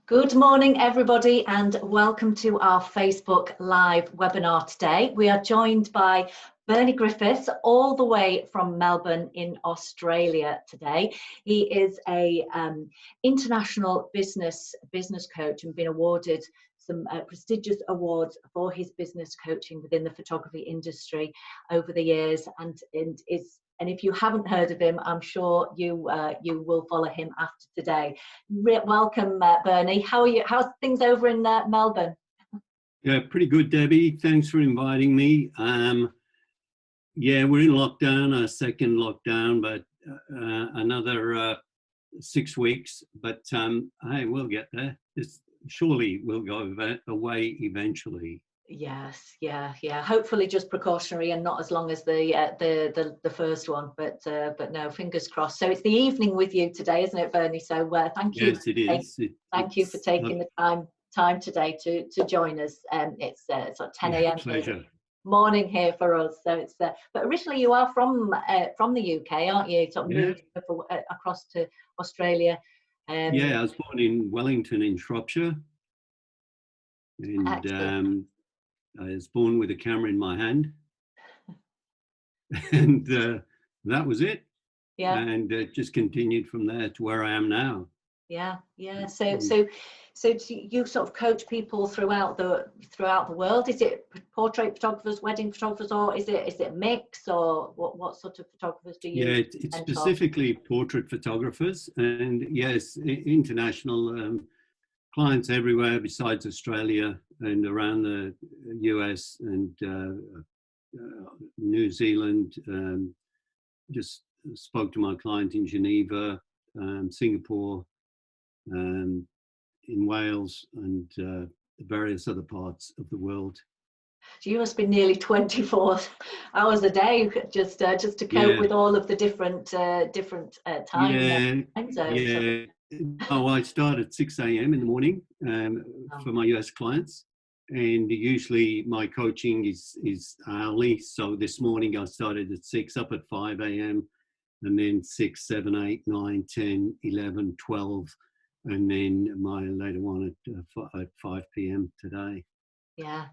Good morning, everybody, and welcome to our Facebook Live webinar today. We are joined by Bernie Griffiths, all the way from Melbourne in Australia today. He is a international business coach and been awarded some prestigious awards for his business coaching within the photography industry over the years, and if you haven't heard of him, I'm sure you will follow him after today. Welcome, Bernie. How are you? How's things over in Melbourne? Yeah, pretty good, Debbie. Thanks for inviting me. Yeah, we're in lockdown, our second lockdown, but another 6 weeks. But hey, we'll get there. Surely we'll go away eventually. Yes, yeah. Hopefully, just precautionary and not as long as the first one. But no, fingers crossed. So it's the evening with you today, isn't it, Bernie? So thank you. Yes, it is. Thank you for taking the time today to join us. It's at 10 a.m. Pleasure. Morning here for us. So it's but originally you are from the UK, aren't you? Sort of moved across to Australia. Yeah, I was born in Wellington in Shropshire, and I was born with a camera in my hand, and that was it. Yeah. And it just continued from there to where I am now. Yeah. So do you sort of coach people throughout the world? Is it portrait photographers, wedding photographers, or is it a mix, or what sort of photographers do you? Yeah, it's specifically portrait photographers, and yes, international clients everywhere besides Australia and around the US and New Zealand. Just spoke to my client in Geneva, Singapore, in Wales, and various other parts of the world. So you must be nearly 24 hours a day just to cope with all of the different time zones. Yeah. Oh, I start at 6 a.m. in the morning for my US clients, and usually my coaching is hourly. So this morning I started at 6, up at 5 a.m. and then 6, 7, 8, 9, 10, 11, 12, and then my later one at 5 p.m. today. Yeah,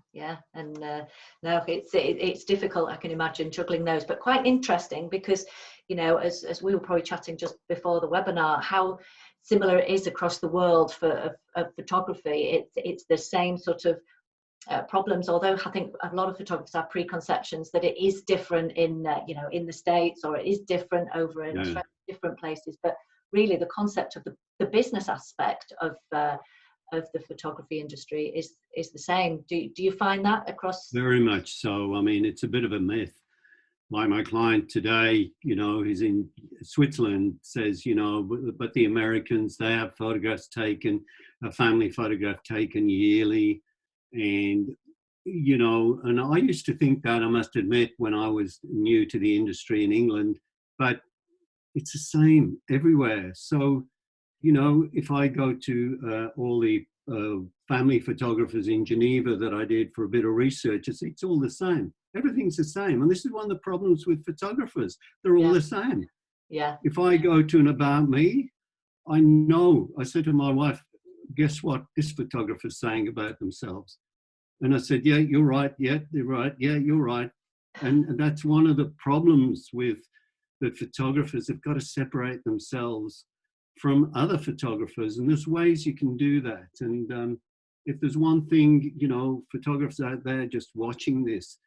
and no, it's difficult. I can imagine juggling those, but quite interesting because, you know, as we were probably chatting just before the webinar, how similar it is across the world for photography. It's the same sort of problems. Although I think a lot of photographers have preconceptions that it is different in in the States, or it is different over in Australia, different places. But really, the concept of the business aspect of the photography industry is the same. Do you find that across? Very much so. I mean, it's a bit of a myth. Like my client today, you know, he's in Switzerland, says, you know, but the Americans, they have photographs taken, a family photograph taken yearly. And, you know, and I used to think that, I must admit, when I was new to the industry in England, but it's the same everywhere. So, you know, if I go to all the family photographers in Geneva that I did for a bit of research, it's all the same. Everything's the same. And this is one of the problems with photographers. They're all the same. Yeah. If I go to an About Me, I know, I said to my wife, guess what this photographer's saying about themselves? And I said, yeah, you're right. Yeah, they're right. Yeah, you're right. And that's one of the problems with the photographers. They've got to separate themselves from other photographers, and there's ways you can do that. And if there's one thing, you know, photographers out there just watching this,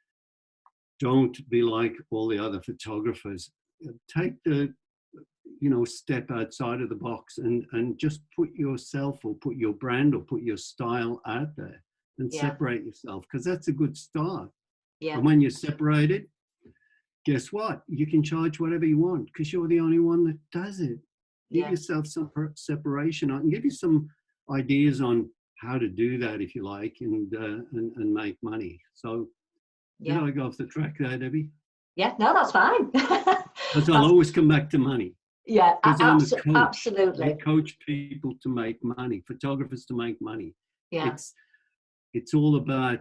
don't be like all the other photographers. Take the, you know, step outside of the box and just put yourself, or put your brand, or put your style out there, and separate yourself, because that's a good start. Yeah. And when you're separated, guess what? You can charge whatever you want, because you're the only one that does it. Give yourself some separation. I can give you some ideas on how to do that, if you like, and make money. So, did I go off the track there, Debbie? Yeah, no, that's fine. Because I'll always come back to money. Yeah, absolutely. Absolutely. I coach people to make money, photographers to make money. Yeah. It's all about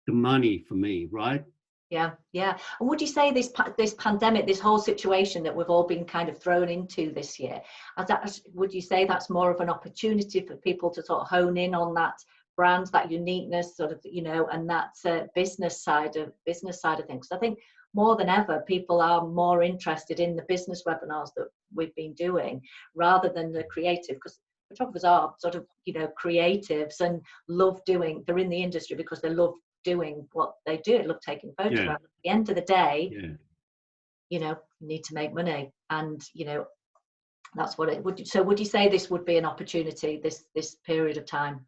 the money for me, right? Yeah, yeah. And would you say this pandemic, this whole situation that we've all been kind of thrown into this year, would you say that's more of an opportunity for people to sort of hone in on that brand, that uniqueness, sort of, and that business side of things? I think more than ever, people are more interested in the business webinars that we've been doing rather than the creative, because photographers are sort of, creatives and they're in the industry because they love doing what they do. Love taking photographs. Yeah, At the end of the day, yeah. you need to make money, and that's what it would. So would you say this would be an opportunity, this period of time?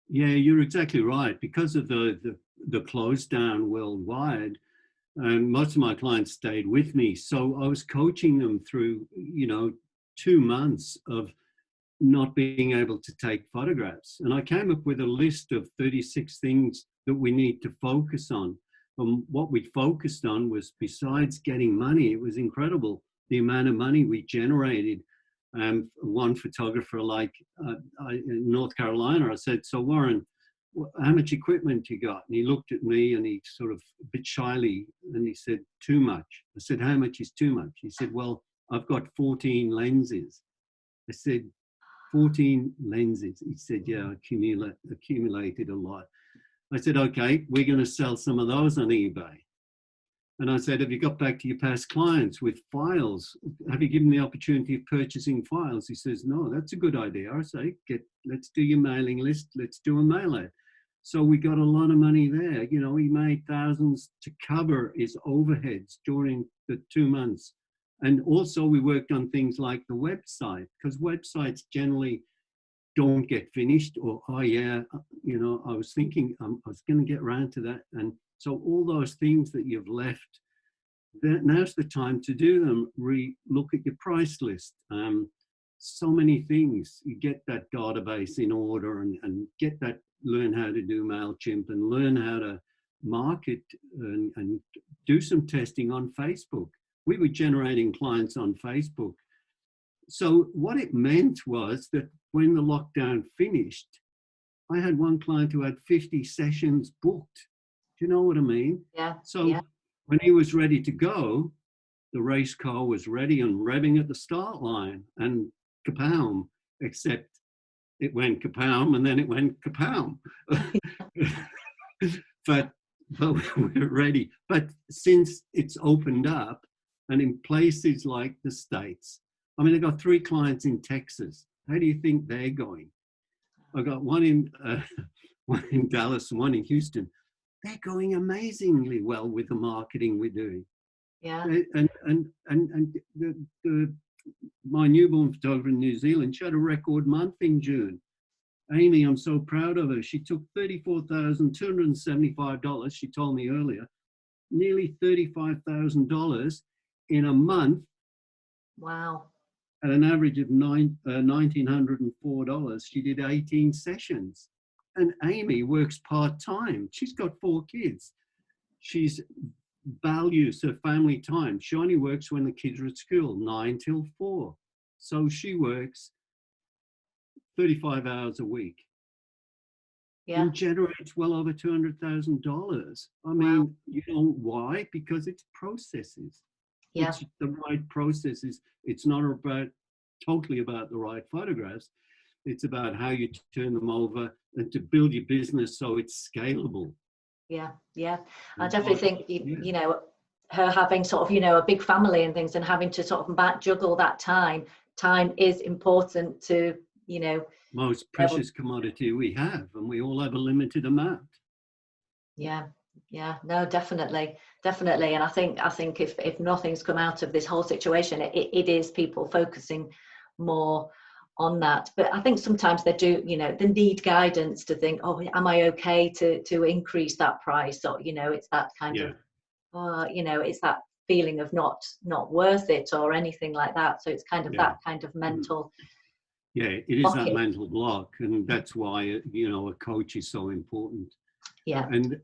Yeah, you're exactly right. Because of the close down worldwide, most of my clients stayed with me. So I was coaching them through, 2 months of not being able to take photographs. And I came up with a list of 36 things that we need to focus on. And what we focused on was, besides getting money, it was incredible the amount of money we generated. One photographer, like in North Carolina, I said, "So Warren, how much equipment you got?" And he looked at me and he sort of a bit shyly, and he said, "Too much." I said, "How much is too much?" He said, "Well, I've got 14 lenses." I said, 14 lenses. He said, "Yeah, accumulated a lot." I said, "Okay, we're going to sell some of those on eBay." And I said, "Have you got back to your past clients with files? Have you given the opportunity of purchasing files?" He says, "No, that's a good idea." I say, let's do your mailing list. Let's do a mail out. So we got a lot of money there. He made thousands to cover his overheads during the 2 months. And also we worked on things like the website, because websites generally don't get finished, or, "Oh yeah, I was thinking I was going to get around to that." And so all those things that you've left, now's the time to do them. Look at your price list. So many things. You get that database in order, and learn how to do MailChimp, and learn how to market, and do some testing on Facebook. We were generating clients on Facebook. So what it meant was that when the lockdown finished, I had one client who had 50 sessions booked. Do you know what I mean? Yeah. So Yeah. when he was ready to go, the race car was ready and revving at the start line, and kapow, except it went kapow and then it went kapow. but we're ready. But since it's opened up, and in places like the States, I mean, I got 3 clients in Texas. How do you think they're going? I got one in Dallas and one in Houston. They're going amazingly well with the marketing we're doing. Yeah. And my newborn photographer in New Zealand, she had a record month in June. Amy, I'm so proud of her. She took $34,275, she told me earlier, nearly $35,000 in a month. Wow. At an average of $1,904. She did 18 sessions. And Amy works part-time. She's got 4 kids. She's values her family time. She only works when the kids are at school, 9 till 4. So she works 35 hours a week. Yeah. And generates well over $200,000. I mean, Wow. why? Because it's processes. Yeah. It's the right processes. It's not totally about the right photographs. It's about how you turn them over and to build your business so it's scalable. Yeah. Yeah. I definitely think, her having sort of, a big family and things, and having to sort of juggle that time is important to, most precious commodity we have, and we all have a limited amount. Yeah. No, definitely. And I think if nothing's come out of this whole situation, it is people focusing more on that. But I think sometimes they do, they need guidance to think, "Oh, am I okay to increase that price?" Or, it's that kind of, it's that feeling of not worth it or anything like that. So it's kind of that kind of mental. Yeah, it is that mental block, and that's why a coach is so important. Yeah. And a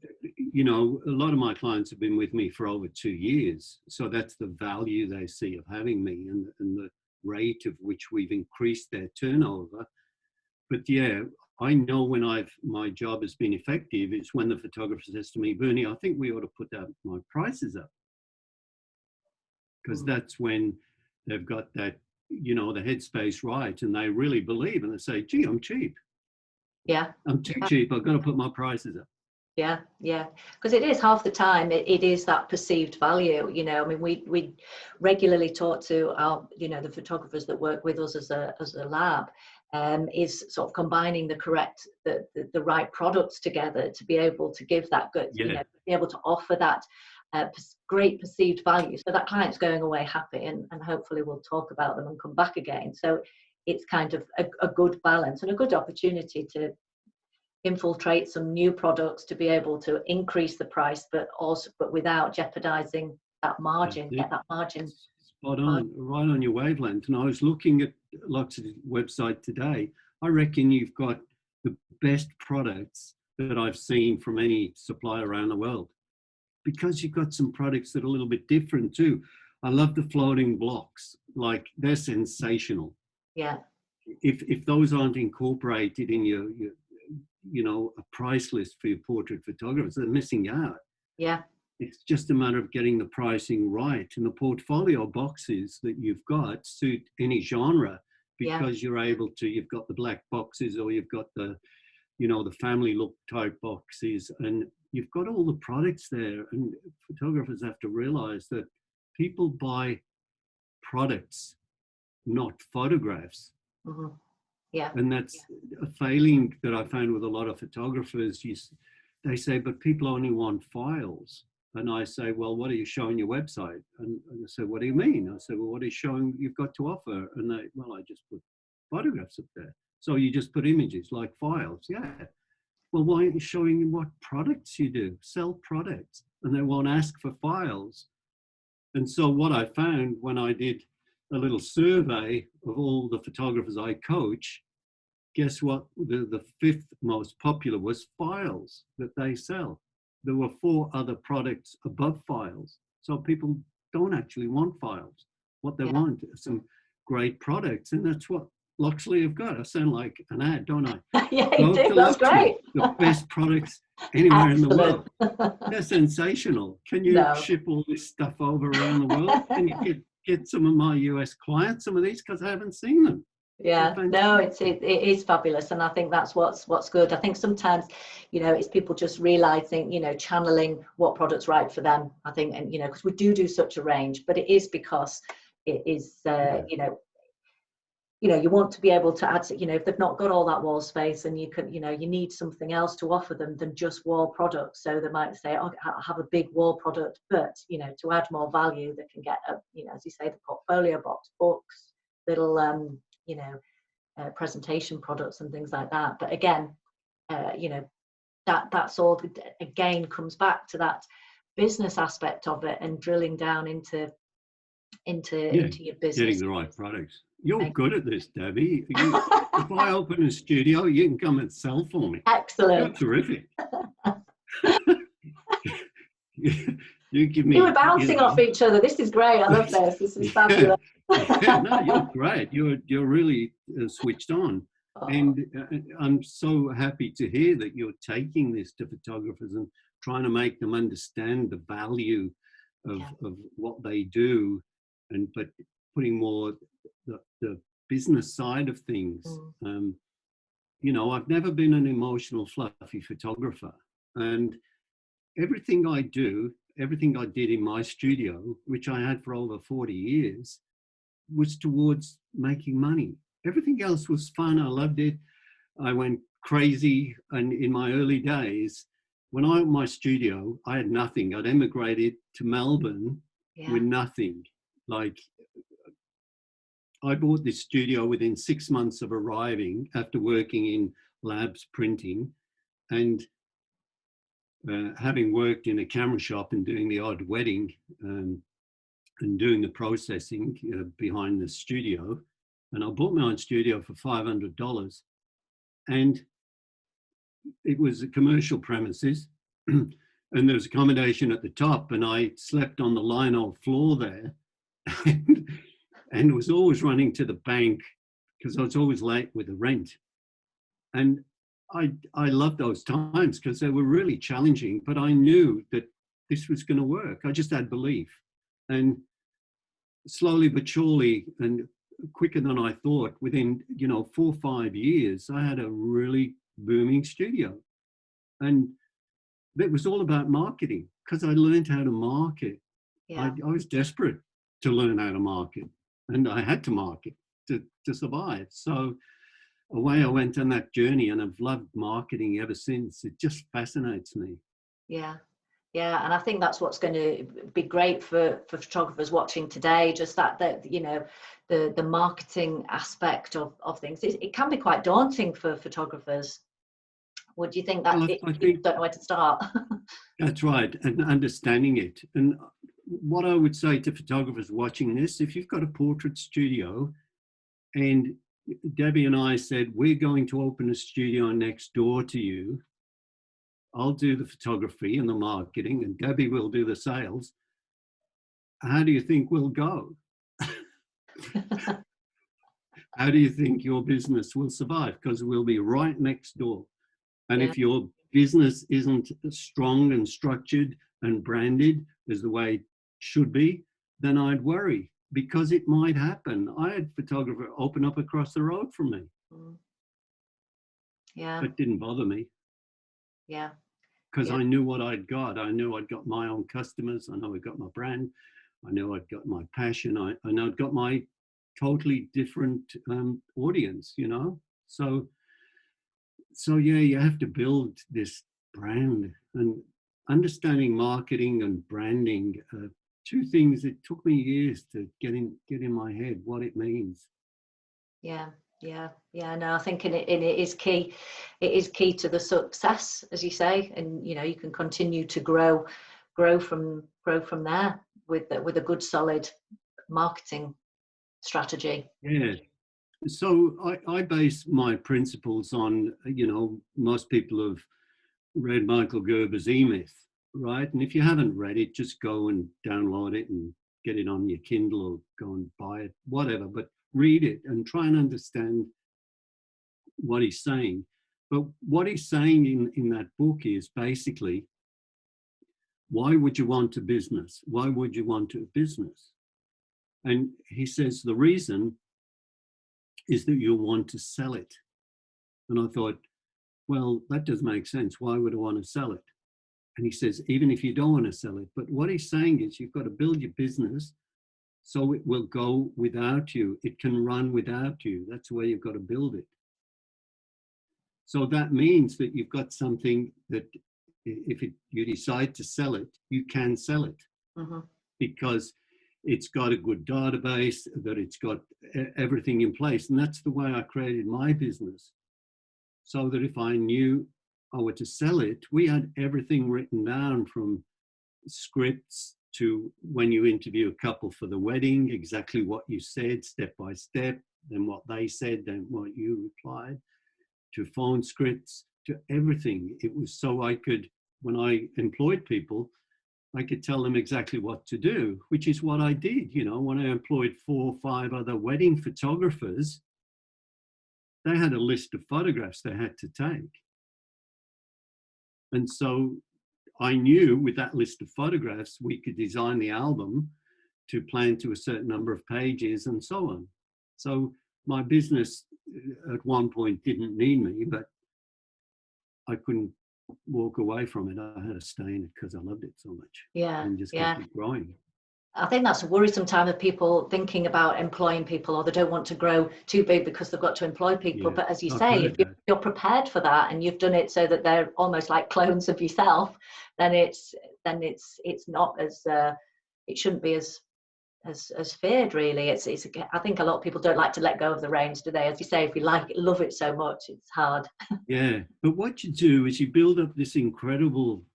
lot of my clients have been with me for over 2 years, so that's the value they see of having me, and the rate of which we've increased their turnover. But yeah, I know when my job has been effective is when the photographer says to me, Bernie, I think we ought to put my prices up, because that's when they've got that, the headspace right, and they really believe, and they say, gee, I'm cheap. Yeah. I'm too cheap. I've got to put my prices up. Yeah, yeah, because it is half the time it is that perceived value. I mean, we regularly talk to our, the photographers that work with us as a lab, is sort of combining the right products together to be able to give that good, be able to offer that great perceived value, so that client's going away happy, and hopefully we'll talk about them and come back again. So it's kind of a good balance and a good opportunity to infiltrate some new products to be able to increase the price, but without jeopardizing that margin. Get that margin spot on, right on your wavelength. And I was looking at lots of websites today. I reckon you've got the best products that I've seen from any supplier around the world, because you've got some products that are a little bit different too. I love the floating blocks, like they're sensational. Yeah. If those aren't incorporated in your a price list for your portrait photographers, they're missing out. Yeah. It's just a matter of getting the pricing right. And the portfolio boxes that you've got suit any genre, because you've got the black boxes, or you've got the, the family look type boxes, and you've got all the products there. And photographers have to realize that people buy products, not photographs. Mm-hmm. Yeah. And that's a failing that I found with a lot of photographers. They say, but people only want files. And I say, well, what are you showing your website? And they say, what do you mean? I say, well, what are you showing you've got to offer? And they, well, I just put photographs up there. So you just put images like files. Yeah. Well, why aren't you showing what products you do? Sell products. And they won't ask for files. And so what I found when I did a little survey of all the photographers I coach, guess what? The fifth most popular was files that they sell. There were 4 other products above files. So people don't actually want files. What they want is some great products. And that's what Loxley have got. I sound like an ad, don't I? Yeah, you do. That's great. The best products anywhere in the world. They're sensational. Can you ship all this stuff over around the world? Can you get some of my US clients some of these, because I haven't seen them? Yeah, no, it is fabulous, and I think that's what's good. I think sometimes, it's people just realizing, channeling what product's right for them. I think, and because we do such a range, but it is because it is, you want to be able to add, if they've not got all that wall space, and you can, you need something else to offer them than just wall products. So they might say, oh, I have a big wall product, but to add more value, they can get as you say, the portfolio box, books, little presentation products and things like that. But again, that's all again comes back to that business aspect of it, and drilling down into your business, getting the right products. You're good at this, Debbie. If I open a studio, you can come and sell for me. Excellent. You're terrific. You give me. We're bouncing off each other. This is great. I love this. This is fabulous. No, you're great. You're really switched on. Oh. And I'm so happy to hear that you're taking this to photographers and trying to make them understand the value of what they do, but putting more the business side of things. I've never been an emotional, fluffy photographer, and everything I did in my studio, which I had for over 40 years, was towards making money. Everything else was fun. I loved it. I went crazy. And in my early days, when I opened my studio, I had nothing. I'd emigrated to Melbourne with nothing. Like, I bought this studio within 6 months of arriving, after working in labs printing, and having worked in a camera shop and doing the odd wedding and doing the processing behind the studio. And I bought my own studio for $500, and it was a commercial premises, and there was accommodation at the top, and I slept on the lino floor there, and was always running to the bank because I was always late with the rent. And I loved those times because they were really challenging, but I knew that this was going to work. I just had belief. And slowly but surely and quicker than I thought, within, 4 or 5 years, I had a really booming studio. And it was all about marketing because I learned how to market. Yeah. I was desperate to learn how to market, and I had to market to survive. So away I went on that journey, and I've loved marketing ever since. It just fascinates me. Yeah. Yeah, and I think that's what's going to be great for photographers watching today. Just that the marketing aspect of things. It can be quite daunting for photographers. Would you think that Well, I people think don't know where to start? that's right, and understanding it. And what I would say to photographers watching this, if you've got a portrait studio, and Debbie and I said, we're going to open a studio next door to you, I'll do the photography and the marketing, and Debbie will do the sales. How do you think we'll go? How do you think your business will survive? Because we'll be right next door. And Yeah. if your business isn't strong and structured and branded as the way it should be, then I'd worry, because it might happen. I had a photographer open up across the road from me. Yeah. That didn't bother me Yeah. because Yeah. I knew what I'd got. I knew I'd got my own customers. I know I'd got my brand. I know I'd got my passion. I know I'd got my totally different audience, So yeah, you have to build this brand, and understanding marketing and branding. Two things it took me years to get in my head what it means. Yeah. Yeah. Yeah. No, I think it is key. It is key to the success, as you say, and you can continue to grow from there with a good solid marketing strategy. Yeah. So I base my principles on, most people have read Michael Gerber's E-Myth, right? And if you haven't read it, just go and download it and get it on your Kindle or go and buy it, whatever. But read it and try and understand what he's saying. But what he's saying in that book is basically, why would you want a business? Why would you want a business? And he says the reason is that you want to sell it. And I thought, well, that does make sense. Why would I want to sell it? And he says, even if you don't want to sell it, but what he's saying is you've got to build your business so it will go without you. It can run without you. That's where you've got to build it. So that means that you've got something that if you decide to sell it, you can sell it. Mm-hmm. Because it's got a good database, that it's got everything in place. And that's the way I created my business. So that if I knew I were to sell it, we had everything written down, from scripts to when you interview a couple for the wedding, exactly what you said, step by step, then what they said, then what you replied, to phone scripts, to everything. It was so I could, when I employed people, I could tell them exactly what to do, which is what I did. When I employed 4 or 5 other wedding photographers, they had a list of photographs they had to take. And so I knew with that list of photographs, we could design the album to plan to a certain number of pages and so on. So my business at one point didn't need me, but I couldn't walk away from it. I had to stay in it because I loved it so much. Yeah. And just Yeah. keep growing. I think that's a worrisome time of people thinking about employing people, or they don't want to grow too big because they've got to employ people. Yeah, But as you I've say, if heard that. you're prepared for that and you've done it so that they're almost like clones of yourself, then it's not as it shouldn't be as feared, really. It's I think a lot of people don't like to let go of the reins, do they? As you say, if you love it so much, it's hard. Yeah, but what you do is you build up this incredible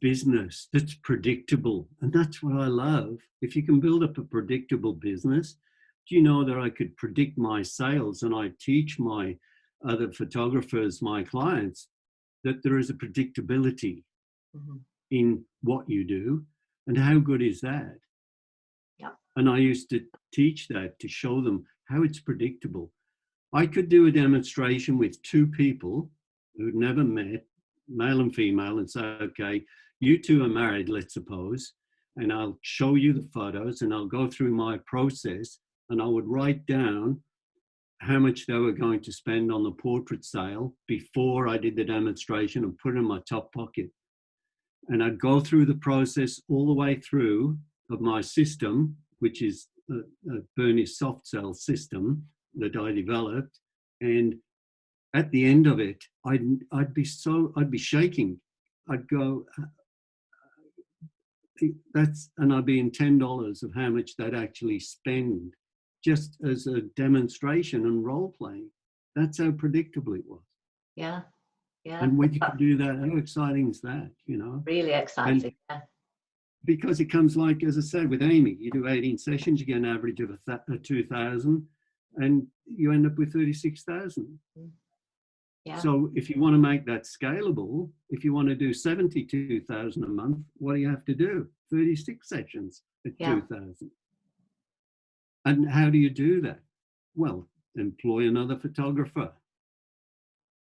business that's predictable, and that's what I love. If you can build up a predictable business, do you know that I could predict my sales, and I teach my other photographers, my clients, that there is a predictability Mm-hmm. in what you do, and how good is that? Yeah. And I used to teach that, to show them how it's predictable. I could do a demonstration with two people who'd never met, male and female, and say, okay, you two are married, let's suppose, and I'll show you the photos and I'll go through my process and I would write down how much they were going to spend on the portrait sale before I did the demonstration and put it in my top pocket. And I'd go through the process all the way through of my system, which is a Bernie soft cell system that I developed. And at the end of it, I'd be shaking. I'd go, and I'd be in $10 of how much they'd actually spend just as a demonstration and role playing. That's how predictable it was. Yeah. Yeah. And when you can do that, how exciting is that, you know? Really exciting. And yeah. because it comes like, as I said, with Amy, you do 18 sessions, you get an average of 2,000 and you end up with 36,000. Yeah. So if you want to make that scalable, if you want to do 72,000 a month, what do you have to do? 36 sessions at 2,000. And how do you do that? Well, employ another photographer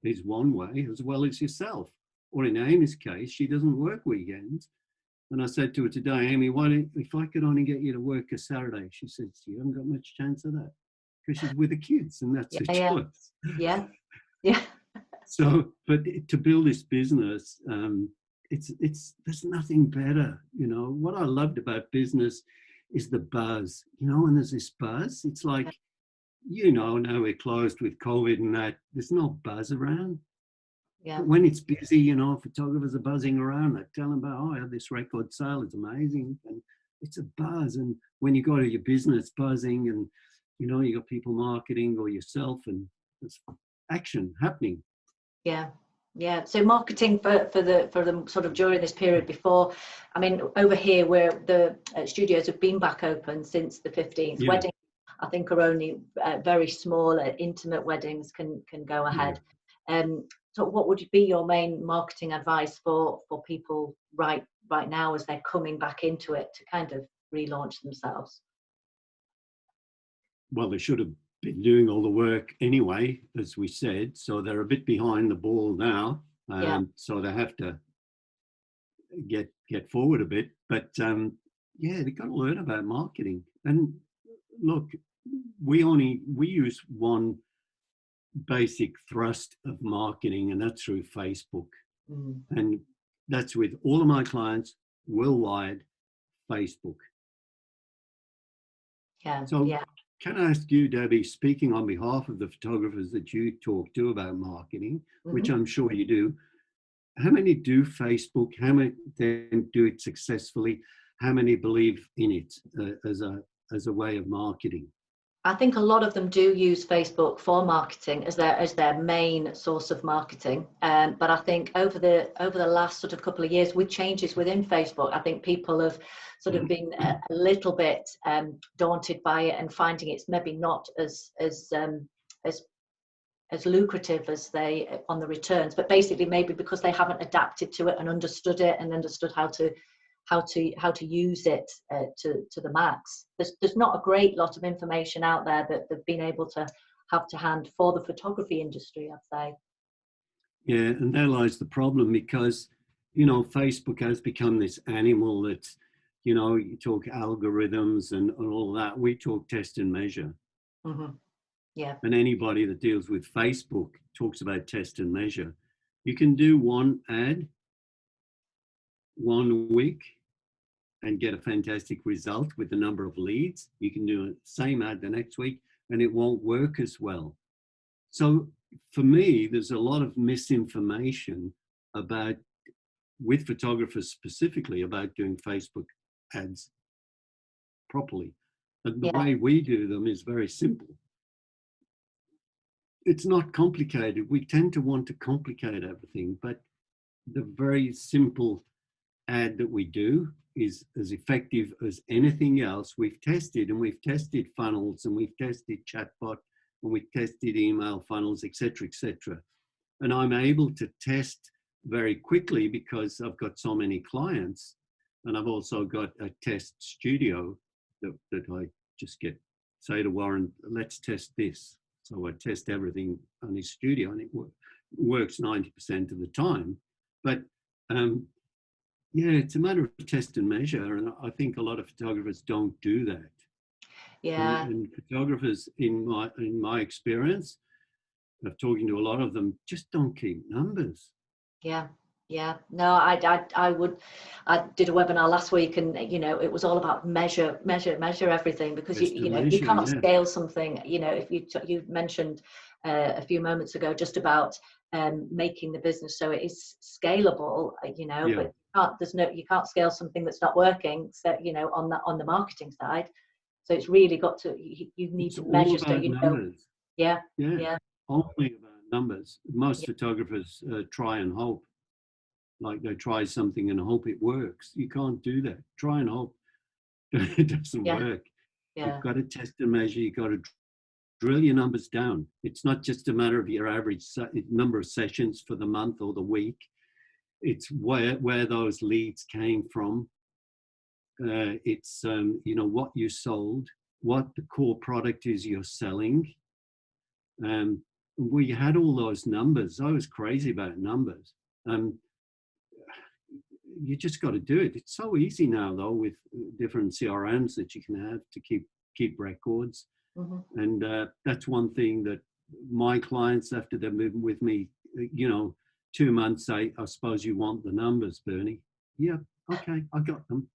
is one way, as well as yourself. Or in Amy's case, she doesn't work weekends. And I said to her today, Amy, if I could only get you to work a Saturday? She said, you haven't got much chance of that because she's with the kids and that's her choice. Yeah. Yeah. So, but to build this business, there's nothing better. You know, what I loved about business is the buzz, you know, and there's this buzz. It's like, you know, now we're closed with COVID and that, there's no buzz around. Yeah. But when it's busy, you know, photographers are buzzing around. They tell them about, oh, I had this record sale, it's amazing. And it's a buzz. And when you go to your business, buzzing and, you know, you got people marketing or yourself and there's action happening. Yeah. Yeah. So marketing for them sort of during this period before, I mean, over here where the studios have been back open since the 15th, weddings I think are only very small, intimate weddings can go ahead. So what would be your main marketing advice for people right now as they're coming back into it to kind of relaunch themselves? Well, they should have been doing all the work anyway, as we said, so they're a bit behind the ball now. So they have to get forward a bit. But they've got to learn about marketing. And look, we use one basic thrust of marketing, and that's through Facebook. And that's with all of my clients worldwide, Facebook. Can I ask you, Debbie, speaking on behalf of the photographers that you talk to about marketing, which I'm sure you do, how many do Facebook? How many then do it successfully? How many believe in it as a way of marketing? I think a lot of them do use Facebook for marketing as their main source of marketing. But I think over the last sort of couple of years, with changes within Facebook, I think people have sort of been a little bit daunted by it and finding it's maybe not as lucrative as they on the returns. But basically, maybe because they haven't adapted to it and understood it and understood how to use it to the max. There's not a great lot of information out there that they've been able to have to hand for the photography industry, I'd say. Yeah, and there lies the problem because, you know, Facebook has become this animal that's, you know, you talk algorithms and all that. We talk test and measure. Yeah. And anybody that deals with Facebook talks about test and measure. You can do one ad 1 week and get a fantastic result with the number of leads. You can do the same ad the next week and it won't work as well. So for me, there's a lot of misinformation with photographers specifically about doing Facebook ads properly. But the way we do them is very simple. It's not complicated. We tend to want to complicate everything, but the very simple ad that we do is as effective as anything else. We've tested funnels and we've tested chatbot and we've tested email funnels, etc., etc. And I'm able to test very quickly because I've got so many clients, and I've also got a test studio that I just say to Warren, let's test this. So I test everything on his studio, and it works 90% of the time. But yeah, it's a matter of test and measure, and I think a lot of photographers don't do that. Yeah. And photographers, in my experience of talking to a lot of them, just don't keep numbers. Yeah. Yeah. No, I did a webinar last week, and it was all about measure everything, because you can't scale something. If you mentioned a few moments ago just about making the business so it is scalable, but you can't scale something that's not working. So on the marketing side, so it's really got to you need to measure, so numbers. Yeah. Only about numbers. Most Yeah. photographers try and hope. Like they try something and hope it works. You can't do that. Try and hope. It doesn't work. Yeah. You've got to test and measure. You've got to drill your numbers down. It's not just a matter of your average number of sessions for the month or the week. It's where those leads came from. It's what you sold, what the core product is you're selling. We had all those numbers. I was crazy about numbers. You just got to do it. It's so easy now, though, with different CRMs that you can have to keep records. Mm-hmm. And that's one thing that my clients, after they've been with me, 2 months, say, I suppose you want the numbers, Bernie. Yeah, okay, I got them.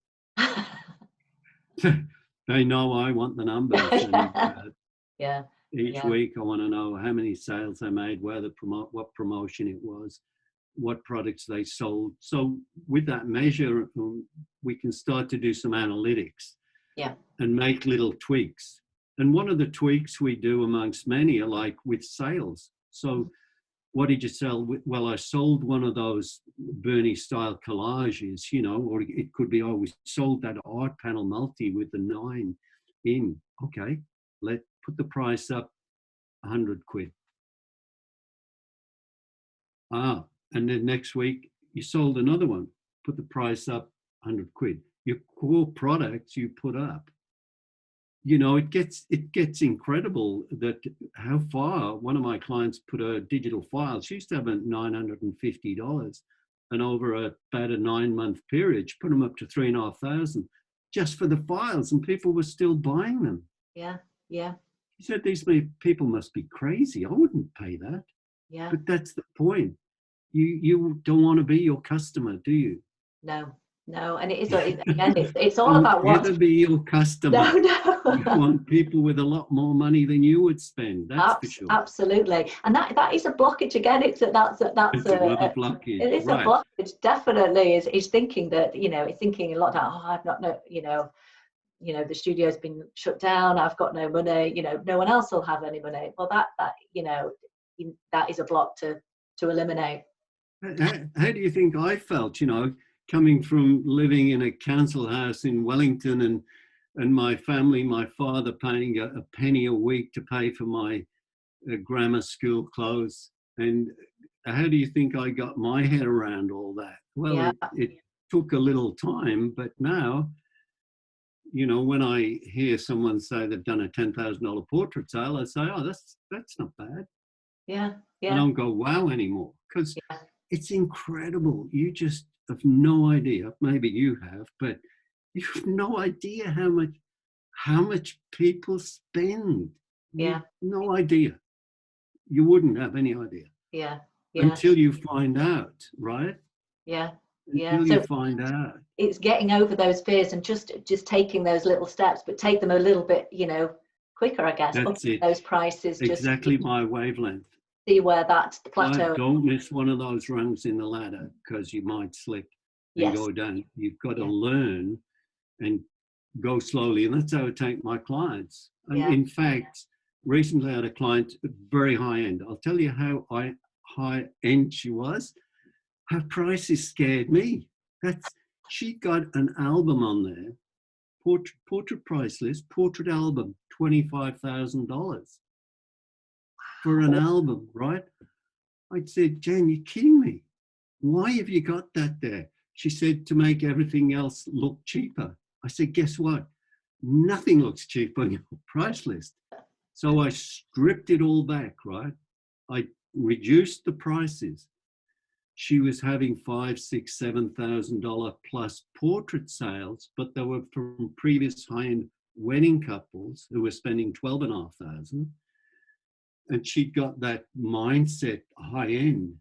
They know I want the numbers. And, yeah. Each week, I want to know how many sales they made, what promotion it was, what products they sold. So with that measure, we can start to do some analytics and make little tweaks. And one of the tweaks we do amongst many are like with sales. So what did you sell? Well, I sold one of those Bernie style collages, or it could be, we sold that art panel multi with the 9 in. Okay, put the price up 100 quid. And then next week you sold another one, put the price up 100 quid. Your core products you put up. It gets incredible that how far one of my clients put a digital file. She used to have $950, and over about a 9-month period, she put them up to $3,500 just for the files, and people were still buying them. Yeah. She said, these people must be crazy. I wouldn't pay that. Yeah. But that's the point. You don't want to be your customer, do you? No, and it's all about what. Never be your customer. No. You want people with a lot more money than you would spend. That's for sure. Absolutely, and that is a blockage again. That's another blockage. It is a blockage. Definitely is thinking that it's thinking a lot about I've not the studio's been shut down. I've got no money. No one else will have any money. Well, that is a block to eliminate. How do you think I felt? Coming from living in a council house in Wellington and my family, my father paying a penny a week to pay for my grammar school clothes. And how do you think I got my head around all that? Well, it took a little time, but now, when I hear someone say they've done a $10,000 portrait sale, I say, oh, that's not bad. Yeah. I don't go wow anymore, because it's incredible. You just have no idea. Maybe you have, but you have no idea how much people spend. Yeah. No idea. You wouldn't have any idea. Yeah. Until you find out, right? Yeah. Until you find out. It's getting over those fears and just taking those little steps, but take them a little bit, quicker, I guess. That's it. Those prices. Exactly my wavelength. See where that's the plateau. Don't miss one of those rungs in the ladder, because you might slip and go down. You've got to learn and go slowly. And that's how I take my clients. And in fact, recently I had a client, very high end. I'll tell you how high end she was. Her prices scared me. She got an album on there, portrait price list, portrait album, $25,000 for an album, right? I said, Jen, you're kidding me. Why have you got that there? She said, to make everything else look cheaper. I said, guess what? Nothing looks cheap on your price list. So I stripped it all back, right? I reduced the prices. She was having $5,000, $6,000, $7,000 plus portrait sales, but they were from previous high-end wedding couples who were spending $12,500, and she'd got that mindset high end.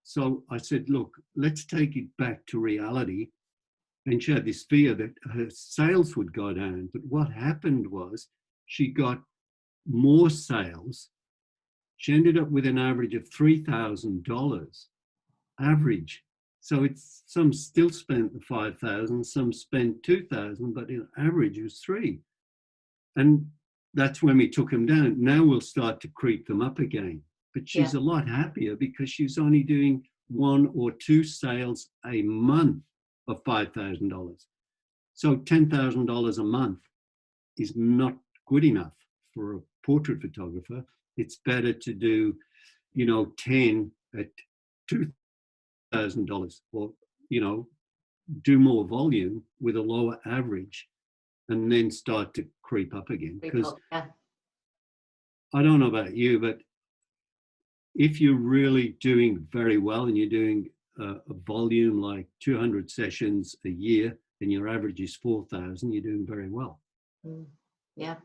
So I said, look, let's take it back to reality. And she had this fear that her sales would go down. But what happened was she got more sales. She ended up with an average of $3,000 average. So it's some still spent the 5,000, some spent 2,000, but in average it was 3. And that's when we took them down. Now we'll start to creep them up again. But she's a lot happier because she's only doing 1 or 2 sales a month of $5,000. So $10,000 a month is not good enough for a portrait photographer. It's better to do, 10 at $2,000, or, do more volume with a lower average and then start to creep up again. Because I don't know about you, but if you're really doing very well and you're doing a volume like 200 sessions a year and your average is 4,000, you're doing very well. Yeah.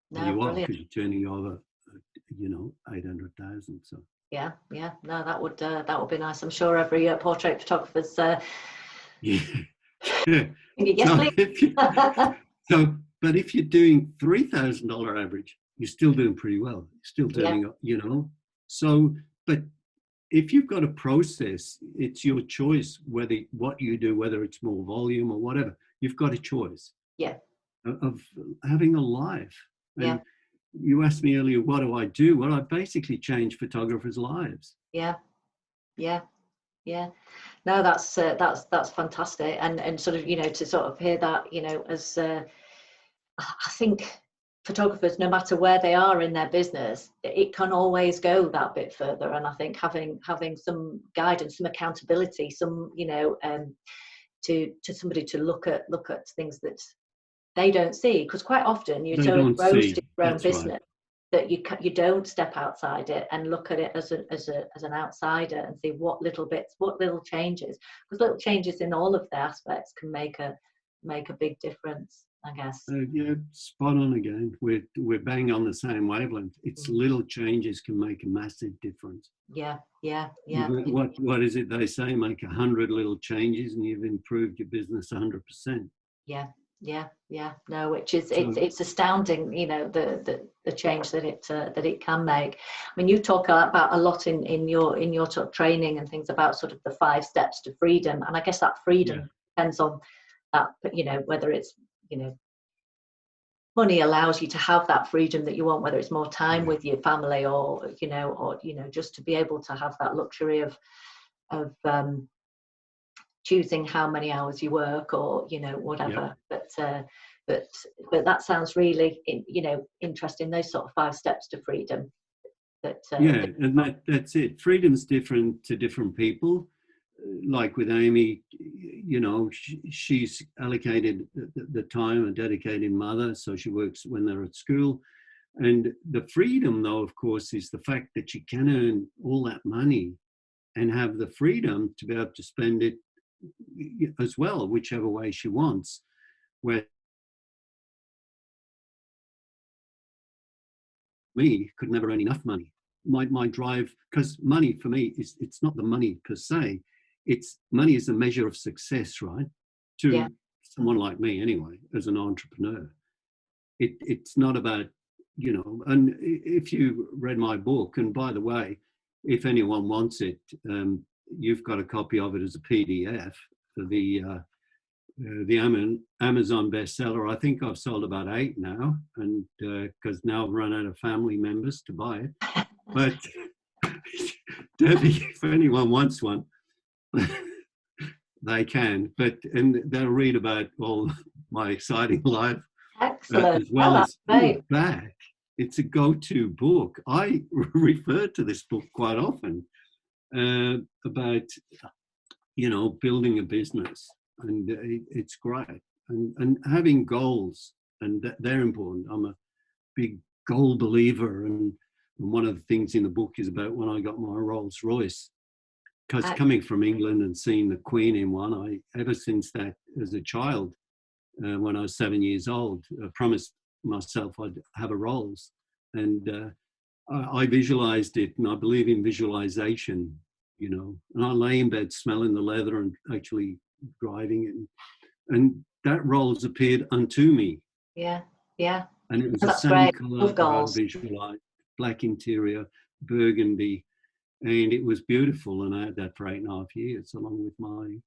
No, and you are, brilliant. because you're turning over, 800,000. So. Yeah. No, that would be nice. I'm sure every portrait photographer's. Yeah. Yes, please. But if you're doing $3,000 average, you're still doing pretty well. You're still turning up, So, but if you've got a process, it's your choice what you do, whether it's more volume or whatever. You've got a choice. Yeah. Of having a life. And yeah. You asked me earlier, what do I do? Well, I basically change photographers' lives. Yeah. No, that's fantastic, and sort of to sort of hear that as I think photographers, no matter where they are in their business, it can always go that bit further. And I think having some guidance, some accountability, some to somebody to look at things that they don't see, because quite often you're so engrossed in your own business that you don't step outside it and look at it as an outsider and see what little changes, because little changes in all of the aspects can make a big difference, I guess. Yeah, spot on again. We're bang on the same wavelength. It's little changes can make a massive difference. Yeah. What is it they say? Make 100 little changes and you've improved your business 100%. Yeah. No, which is it's astounding, the change that it can make. I mean, you talk about a lot in your sort of training and things about sort of the 5 steps to freedom, and I guess that freedom depends on that. But whether it's money allows you to have that freedom that you want, whether it's more time with your family or just to be able to have that luxury of choosing how many hours you work or whatever. But that sounds really interesting, those sort of 5 steps to freedom. And that's it. Freedom's different to different people. Like with Amy, she's allocated the time, a dedicated mother, so she works when they're at school. And the freedom, though, of course, is the fact that she can earn all that money and have the freedom to be able to spend it as well, whichever way she wants. Where me could never earn enough money. My drive, because money for me it's not the money per se. It's money is a measure of success, right? To someone like me, anyway, as an entrepreneur. It's not about, and if you read my book, and by the way, if anyone wants it, you've got a copy of it as a PDF, the Amazon bestseller. I think I've sold about 8 now, and because now I've run out of family members to buy it. But Debbie, if anyone wants one, they can. And they'll read about all my exciting life. Excellent. As well as back. It's a go-to book. I refer to this book quite often about building a business, and it's great, and having goals, and they're important. I'm a big goal believer, and one of the things in the book is about when I got my Rolls Royce. Because coming from England and seeing the Queen in one, ever since that, as a child, when I was 7 years old, I promised myself I'd have a Rolls, and I visualized it, and I believe in visualization, and I lay in bed smelling the leather and actually driving it, and that Rolls appeared unto me. Yeah, yeah. And it was Oh, the that's same great. colour Love that I goals. visualized, black interior, burgundy, and it was beautiful. And I had that for 8.5 years, along with my,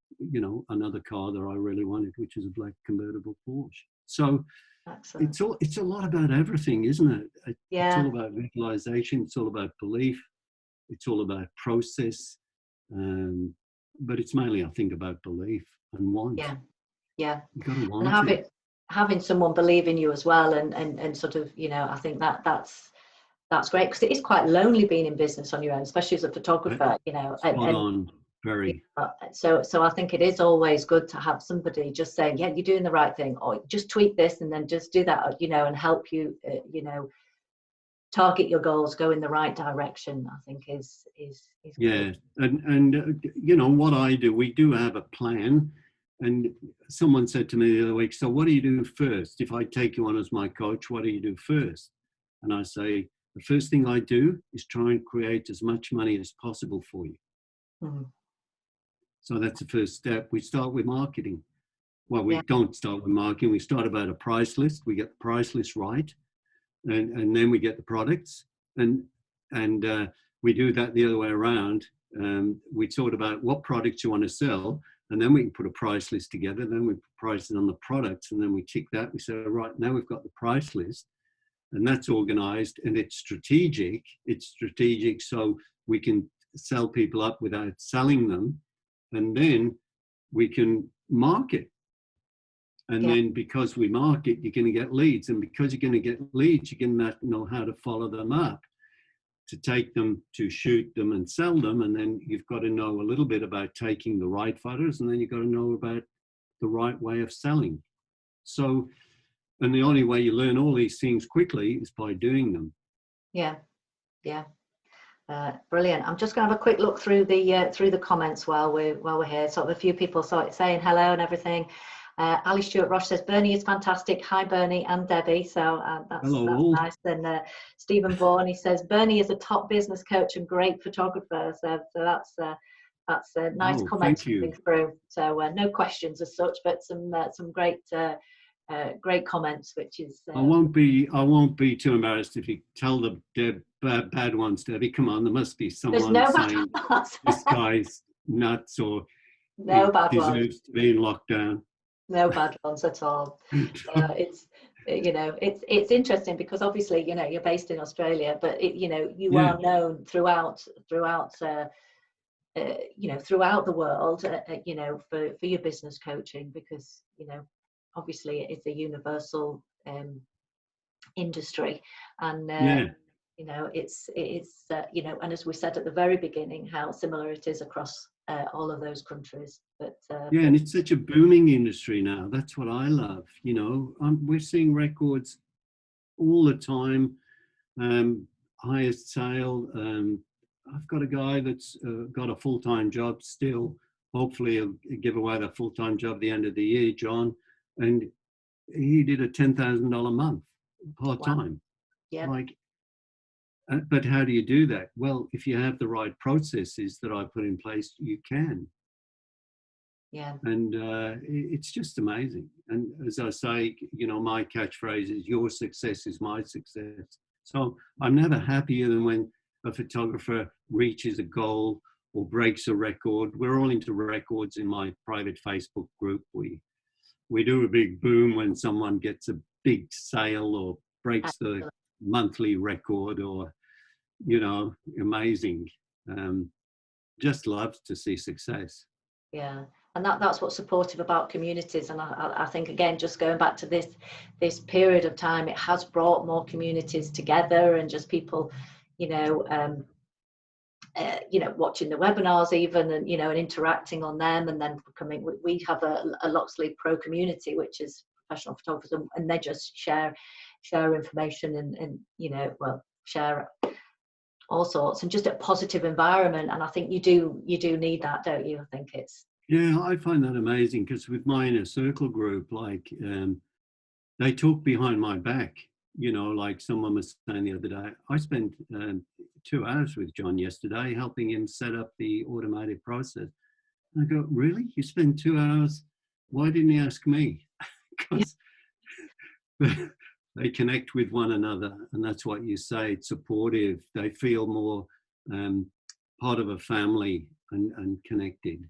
another car that I really wanted, which is a black convertible Porsche. So Excellent. it's a lot about everything, isn't it? It's all Yeah, about visualization. It's all about belief. It's all about process. But it's mainly, I think, about belief and want. yeah, yeah. You got to And want it. having someone believe in you as well, and sort of, I think that's great, because it is quite lonely being in business on your own, especially as a photographer, Spot on, very. so I think it is always good to have somebody just saying, yeah, you're doing the right thing, or just tweak this and then just do that, and help you, target your goals, go in the right direction. I think is good. Yeah, and what I do, we do have a plan. And someone said to me the other week, so what do you do first? If I take you on as my coach, what do you do first? And I say, the first thing I do is try and create as much money as possible for you. Mm-hmm. So that's the first step. We start with marketing. Well, we Yeah, don't start with marketing. We start about a price list. We get the price list right. And then we get the products. And we do that the other way around. We thought about what products you want to sell, and then we can put a price list together. Then we put prices on the products, and then we tick that. We say, right, now we've got the price list, and that's organized, and it's strategic. It's strategic so we can sell people up without selling them, and then we can market. And yeah, then because we market, you're going to get leads. And because you're going to get leads, you're going to know how to follow them up, to take them, to shoot them and sell them. And then you've got to know a little bit about taking the right photos. And then you've got to know about the right way of selling. So, and the only way you learn all these things quickly is by doing them. yeah, yeah. Brilliant. I'm just going to have a quick look through the comments while we're here. Sort of a few people saying hello and everything. Ali Stewart Roche says Bernie is fantastic. Hi Bernie and Debbie. So that's nice. And Stephen Vaughan, he says Bernie is a top business coach and great photographer. So that's a nice comment coming through. So no questions as such, but some great comments, which is. I won't be too embarrassed if you tell the bad ones, Debbie. Come on, there must be someone saying this guy's nuts, or no bad deserves ones. to be in lockdown. No bad ones at all. It's interesting because obviously you're based in Australia, but you are known throughout throughout the world for your business coaching, because obviously it's a universal industry, and it's and as we said at the very beginning, how similar it is across all of those countries. And it's such a booming industry now. That's what I love. We're seeing records all the time. Highest sale. I've got a guy that's got a full-time job still. Hopefully he'll give away that full-time job at the end of the year, John. And he did a $10,000 a month part-time. Wow. Yeah. But how do you do that? Well, if you have the right processes that I put in place, you can. Yeah. And it's just amazing. And as I say, my catchphrase is your success is my success. So I'm never happier than when a photographer reaches a goal or breaks a record. We're all into records in my private Facebook group. We do a big boom when someone gets a big sale or breaks the monthly record, or amazing. Just love to see success. Yeah, and that's what's supportive about communities. And I think, again, just going back to this period of time, it has brought more communities together, and just people watching the webinars even, and and interacting on them, and then we have a Loxley Pro community, which is professional photographers, and they just share share information and well, share all sorts, and just a positive environment. And I think you do need that, don't you? I think it's Yeah, I find that amazing because with my inner circle group, like they talk behind my back. Like someone was saying the other day, I spent 2 hours with John yesterday helping him set up the automated process. And I go, really? You spend 2 hours? Why didn't you ask me? Because they connect with one another, and that's what you say. It's supportive. They feel more part of a family and connected.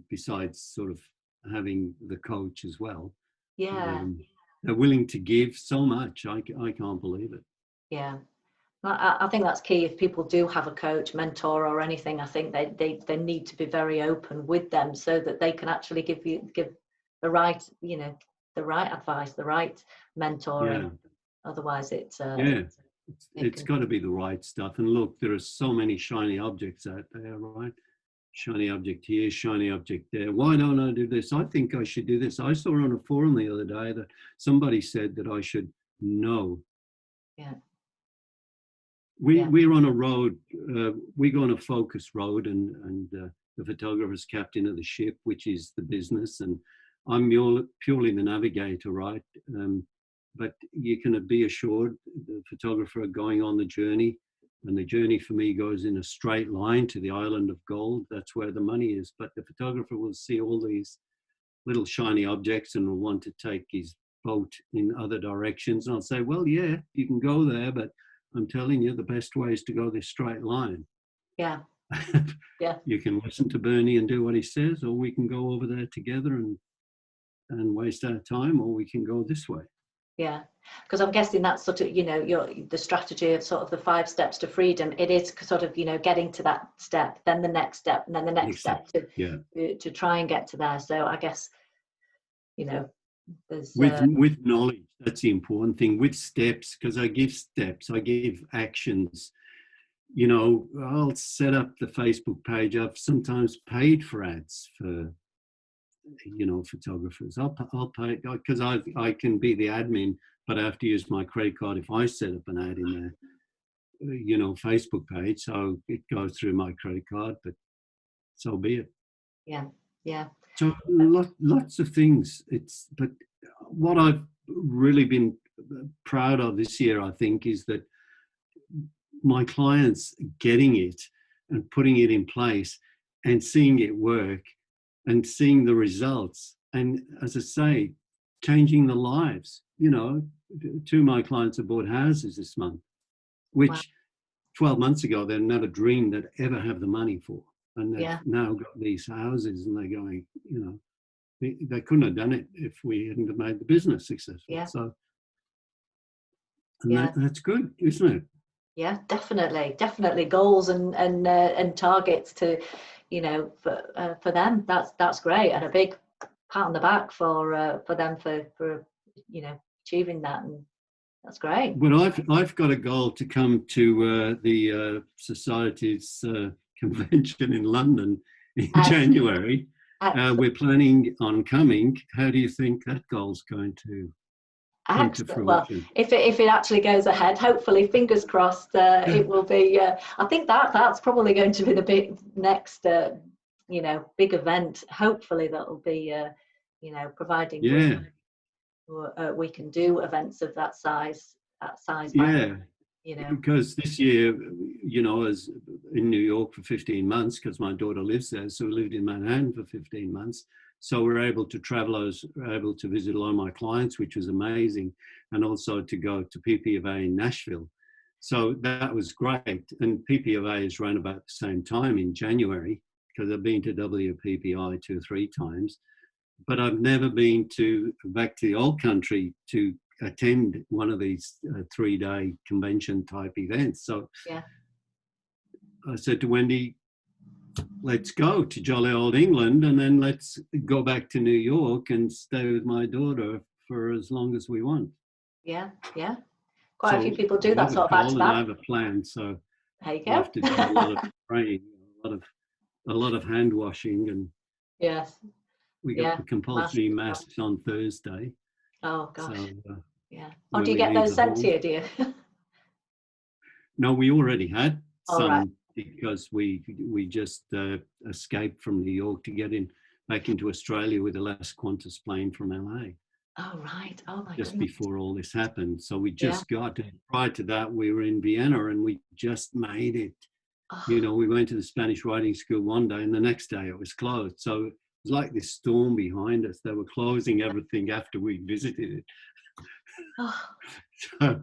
Besides sort of having the coach as well. yeah. They're willing to give so much. I can't believe it. Yeah. I think that's key. If people do have a coach, mentor, or anything, I think they need to be very open with them so that they can actually give the right, the right advice, the right mentoring. Yeah. Otherwise, it's got to be the right stuff. And look, there are so many shiny objects out there, right? Shiny object here, shiny object there. Why don't I do this? I think I should do this. I saw on a forum the other day that somebody said that I should know. Yeah. We're on a road. We go on a focus road, and the photographer's captain of the ship, which is the business, and I'm purely the navigator, right? But you can be assured the photographer going on the journey, and the journey for me goes in a straight line to the island of gold. That's where the money is. But the photographer will see all these little shiny objects and will want to take his boat in other directions. And I'll say, well, yeah, you can go there, but I'm telling you, the best way is to go this straight line. Yeah. Yeah. You can listen to Bernie and do what he says, or we can go over there together and waste our time, or we can go this way. Yeah, because I'm guessing that's sort of, the strategy of sort of the 5 steps to freedom. It is sort of, getting to that step, then the next step, and then the next step to try and get to there. So I guess, there's with knowledge, that's the important thing. With steps, because I give steps, I give actions. I'll set up the Facebook page. I've sometimes paid for ads for photographers. I'll pay because I can be the admin, but I have to use my credit card if I set up an ad in their Facebook page. So it goes through my credit card, but so be it. Yeah. So lots of things. But what I've really been proud of this year, I think, is that my clients getting it and putting it in place and seeing it work and seeing the results. And as I say, changing the lives. 2 of my clients have bought houses this month, which 12 months ago, they never dreamed they'd ever have the money for. And they've now got these houses and they're going, they couldn't have done it if we hadn't have made the business successful. Yeah. So, and that's good, isn't it? Yeah, definitely goals and targets to, for them. That's great, and a big pat on the back for them for achieving that, and that's great. Well, I've got a goal to come to the Society's convention in London in January. We're planning on coming. How do you think that goal's going to? Well, if it actually goes ahead, hopefully, fingers crossed, it will be. I think that's probably going to be the next, big event. Hopefully, that will be, providing we can do events of that size. Yeah. Because this year, as in New York for 15 months, because my daughter lives there, so we lived in Manhattan for 15 months. So we're able to travel. I was able to visit a lot of my clients, which was amazing, and also to go to PPFA in Nashville. So that was great. And PPFA is around about the same time in January, because I've been to WPPI 2 or 3 times, but I've never been back to the old country to attend one of these 3-day convention type events. So I said to Wendy, let's go to jolly old England, and then let's go back to New York and stay with my daughter for as long as we want. Yeah. Quite a few people do that sort of back to back. I have a plan, so there you go. I have to do a lot of training, a lot of hand washing, and yes, we got the compulsory masks on Thursday. Oh gosh. So Yeah. Oh, when do you we get leave those the sent to home. you, do you? No, we already had All right. some because we just escaped from New York to get in back into Australia with a last Qantas plane from LA Oh, right. Oh, my just goodness. before all this happened. So we Yeah. just got, prior to that, we were in Vienna and we just made it. You Oh, know, we went to the Spanish writing school one day and the next day it was closed. So it was like this storm behind us. They were closing everything after we visited it. oh,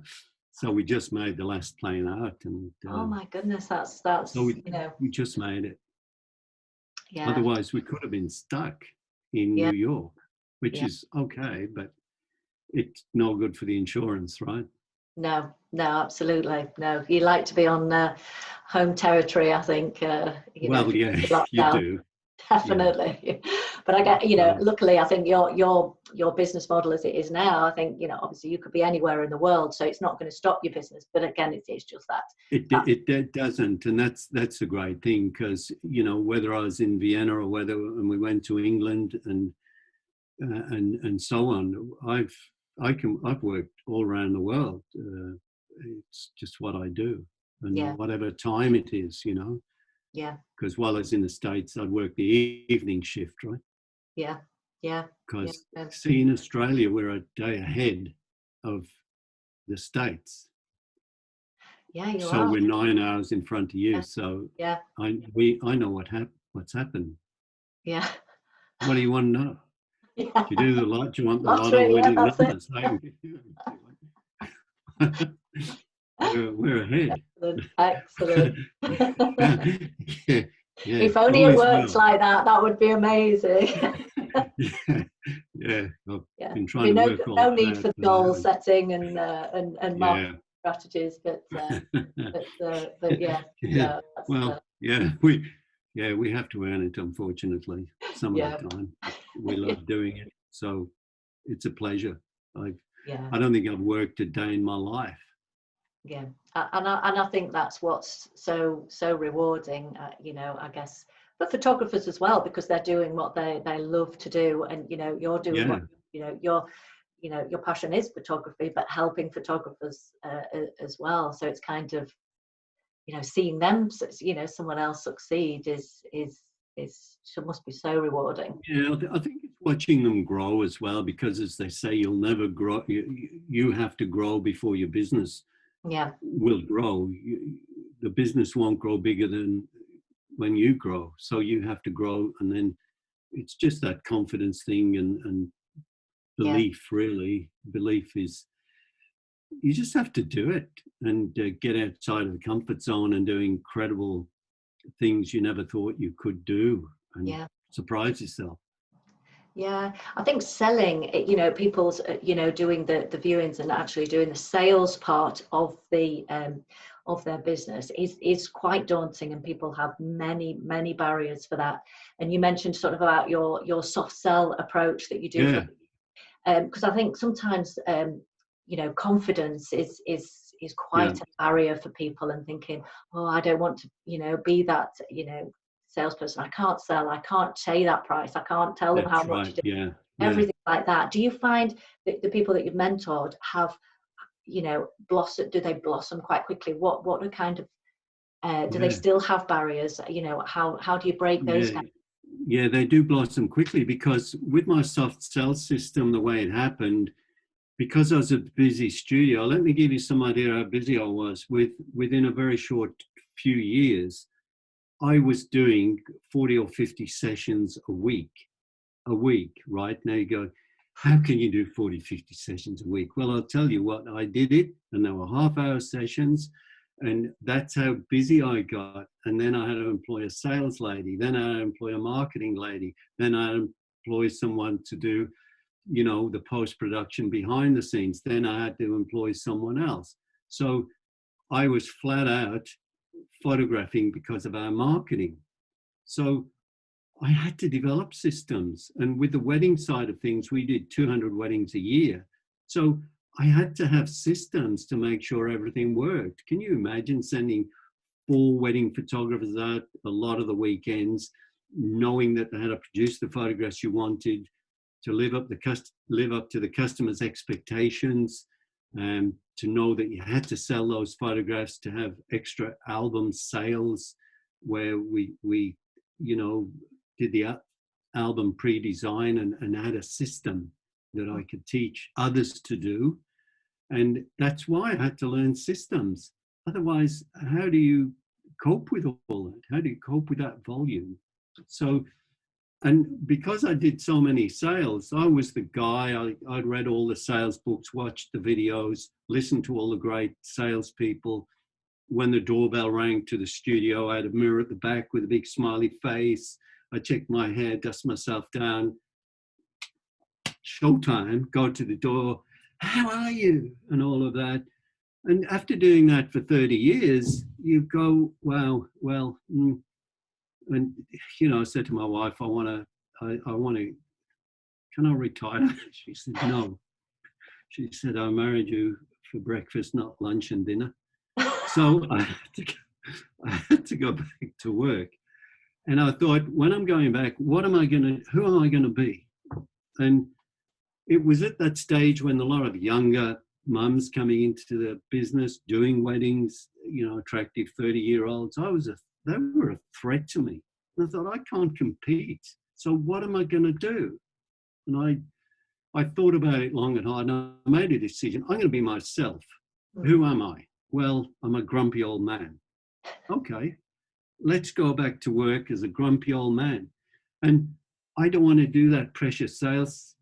So we just made the last plane out, and oh my goodness. so That's, you know, we just made it. yeah, Otherwise, we could have been stuck in yeah, New York, which yeah. is okay, but it's no good for the insurance, right? No, no, absolutely. No, you like to be on home territory, I think, you know, if Well, you're yeah, locked you down. do. Yeah. Definitely. But I get, you know, So luckily, I think your business model as it is now, I think, you know, obviously you could be anywhere in the world, so it's not going to stop your business. But again, it's just that. That's it doesn't, and that's a great thing because you know whether I was in Vienna or whether and we went to England and so on. I've worked all around the world. It's just what I do, and yeah, whatever time it is, you know. yeah, Because while I was in the States, I'd work the evening shift, right? yeah, yeah, yeah, Because see, in Australia, we're a day ahead of the States, yeah. You so are. we're 9 hours in front of you. Yeah, So yeah, I know what's happened. yeah, What do you want to know? yeah. Do you do the lot? Do you want the lotto Lottery, yeah, winning that's it. numbers? We're ahead. Excellent, excellent. Yeah, yeah, If only it always worked will. like that, that would be amazing. Yeah, yeah. I've Yeah, been there'd trying be to no work all no that need out, for but I goal haven't. setting and marketing Yeah. strategies, but yeah, Yeah. no, that's Well, yeah, we have to earn it, unfortunately, some of yeah, the time. We love doing it. So it's a pleasure. I've yeah, I don't think I've worked a day in my life. yeah. And I think that's what's so rewarding, you know, I guess for photographers as well, because they're doing what they love to do, and you know, you're doing Yeah. what you know your passion is photography, but helping photographers as well. So it's kind of, you know, seeing them, you know, someone else succeed is must be so rewarding. Yeah, I think it's watching them grow as well, because as they say, you'll never grow. You have to grow before your business Yeah, will grow. The business won't grow bigger than when you grow. So you have to grow. And then it's just that confidence thing and yeah, belief, really. Belief is, you just have to do it and get outside of the comfort zone and do incredible things you never thought you could do and yeah. surprise yourself. Yeah, I think selling, you know, people's, you know, doing the viewings and actually doing the sales part of their business is quite daunting, and people have many barriers for that. And you mentioned sort of about your soft sell approach that you do for, Yeah, because I think sometimes, you know, confidence is yeah, quite a barrier for people, and thinking, oh, I don't want to, you know, be that, you know, salesperson. I can't sell. I can't say that price. I can't tell them how that's much right. to do. Yeah, yeah. Everything like that. Do you find that the people that you've mentored have, you know, blossom? Do they blossom quite quickly? What are kind of do they Yeah, still have barriers? You know, how do you break those yeah, down? yeah. They do blossom quickly because with my soft sell system, the way it happened, because I was a busy studio. Let me give you some idea how busy I was. Within a very short few years, I was doing 40 or 50 sessions a week. Right? Now you go, how can you do 40, 50 sessions a week? Well, I'll tell you what, I did it, and they were half-hour sessions, and that's how busy I got. And then I had to employ a sales lady, then I had to employ a marketing lady, then I had to employ someone to do, you know, the post-production behind the scenes, then I had to employ someone else. So I was flat out photographing because of our marketing. So I had to develop systems. And with the wedding side of things, we did 200 weddings a year. So I had to have systems to make sure everything worked. Can you imagine sending 4 wedding photographers out a lot of the weekends, knowing that they had to produce the photographs you wanted to live up to the customer's expectations, to know that you had to sell those photographs to have extra album sales, where we did the album pre-design and had a system that I could teach others to do. And that's why I had to learn systems. Otherwise, how do you cope with all that? How do you cope with that volume? So, and because I did so many sales, I was the guy. I'd read all the sales books, watched the videos, listened to all the great salespeople. When the doorbell rang to the studio, I had a mirror at the back with a big smiley face. I checked my hair, dust myself down. Showtime, go to the door. How are you? And all of that. And after doing that for 30 years, you go, wow, well, and, I said to my wife, I want to, can I retire? She said, no. She said, I married you for breakfast, not lunch and dinner. So I had to go back to work. And I thought, when I'm going back, who am I going to be? And it was at that stage when a lot of younger mums coming into the business, doing weddings, attractive 30-year-olds, they were a threat to me. And I thought, I can't compete. So what am I going to do? And I thought about it long and hard, and I made a decision. I'm going to be myself. Who am I? Well, I'm a grumpy old man. Okay, let's go back to work as a grumpy old man. And I don't want to do that precious sales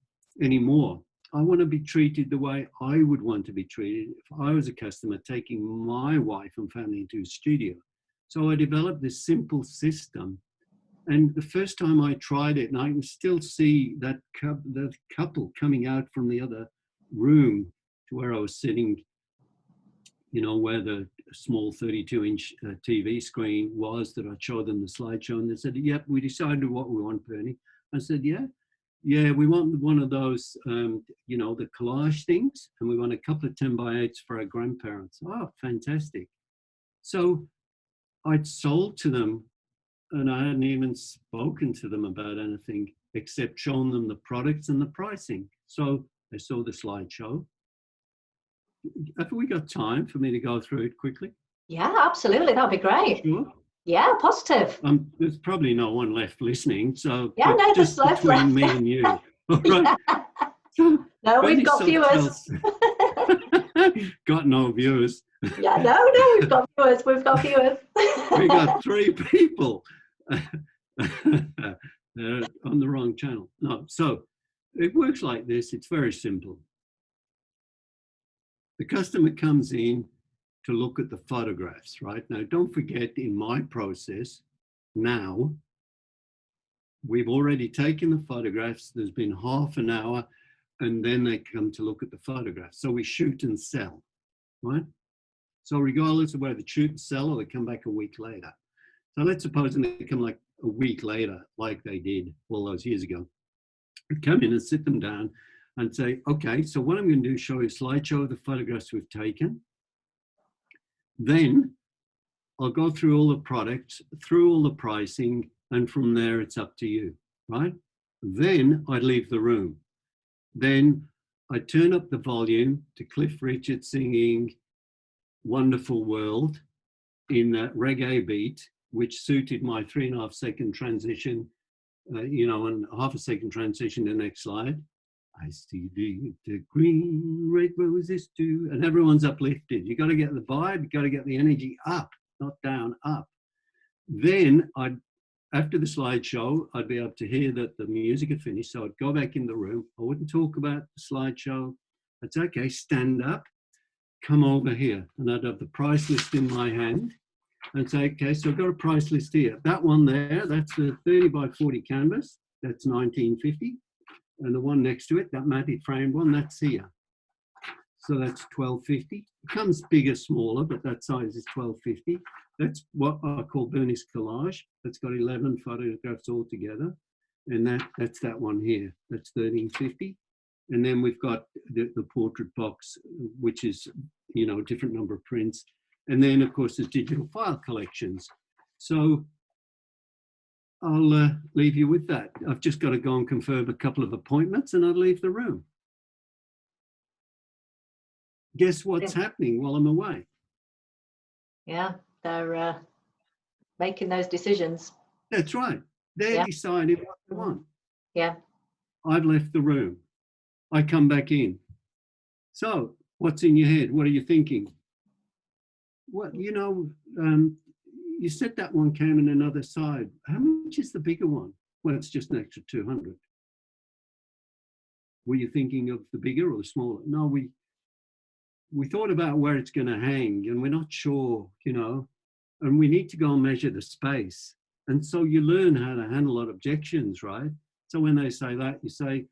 anymore. I want to be treated the way I would want to be treated if I was a customer taking my wife and family into a studio. So I developed this simple system. And the first time I tried it, and I can still see that the couple coming out from the other room to where I was sitting, where the small 32-inch TV screen was that I showed them the slideshow. And they said, yep, we decided what we want, Bernie. I said, yeah, we want one of those, the collage things. And we want a couple of 10x8s for our grandparents. Oh, fantastic. So I'd sold to them, and I hadn't even spoken to them about anything except shown them the products and the pricing. So they saw the slideshow. Have we got time for me to go through it quickly? Yeah, absolutely. That'd be great. Sure. Yeah, positive. There's probably no one left listening, so yeah, no, just between me and you. All right. Yeah. No, we've got viewers. Got no viewers. Yeah, no, we've got viewers. We've got viewers. We got 3 people on the wrong channel. No, so it works like this. It's very simple. The customer comes in to look at the photographs, right? Now, don't forget, in my process now, we've already taken the photographs. There's been half an hour, and then they come to look at the photographs. So we shoot and sell, right? So regardless of whether they shoot and sell or they come back a week later. So let's suppose they come like a week later, like they did all those years ago. I'd come in and sit them down and say, okay, so what I'm going to do is show you a slideshow of the photographs we've taken. Then I'll go through all the products, through all the pricing, and from there it's up to you, right? Then I'd leave the room. Then I'd turn up the volume to Cliff Richard singing Wonderful World in that reggae beat, which suited my 3.5 second transition, and half a second transition to the next slide. I see the green red roses too, and everyone's uplifted. You got to get the vibe, you got to get the energy up, not down, up. Then after the slideshow, I'd be able to hear that the music had finished, so I'd go back in the room. I wouldn't talk about the slideshow. It's okay, stand up, come over here, and I'd have the price list in my hand and say, okay, so I've got a price list here. That one there, that's the 30x40 canvas, that's $19.50. And the one next to it, that matted framed one, that's here. So that's $12.50. It comes bigger, smaller, but that size is $12.50. That's what I call Bernie's collage. That's got 11 photographs all together. And that's that one here. That's $13.50. And then we've got the portrait box, which is, a different number of prints. And then, of course, the digital file collections. So I'll leave you with that. I've just got to go and confirm a couple of appointments and I'll leave the room. guess what's happening while I'm away? Yeah, they're making those decisions. That's right. They're Yeah. deciding what they want. Yeah. I've left the room. I come back in. So what's in your head? What are you thinking? What, you said that one came in another side. How much is the bigger one? Well, it's just an extra 200. Were you thinking of the bigger or the smaller? No, we thought about where it's going to hang, and we're not sure, and we need to go and measure the space. And so you learn how to handle objections, right? So when they say that, you say,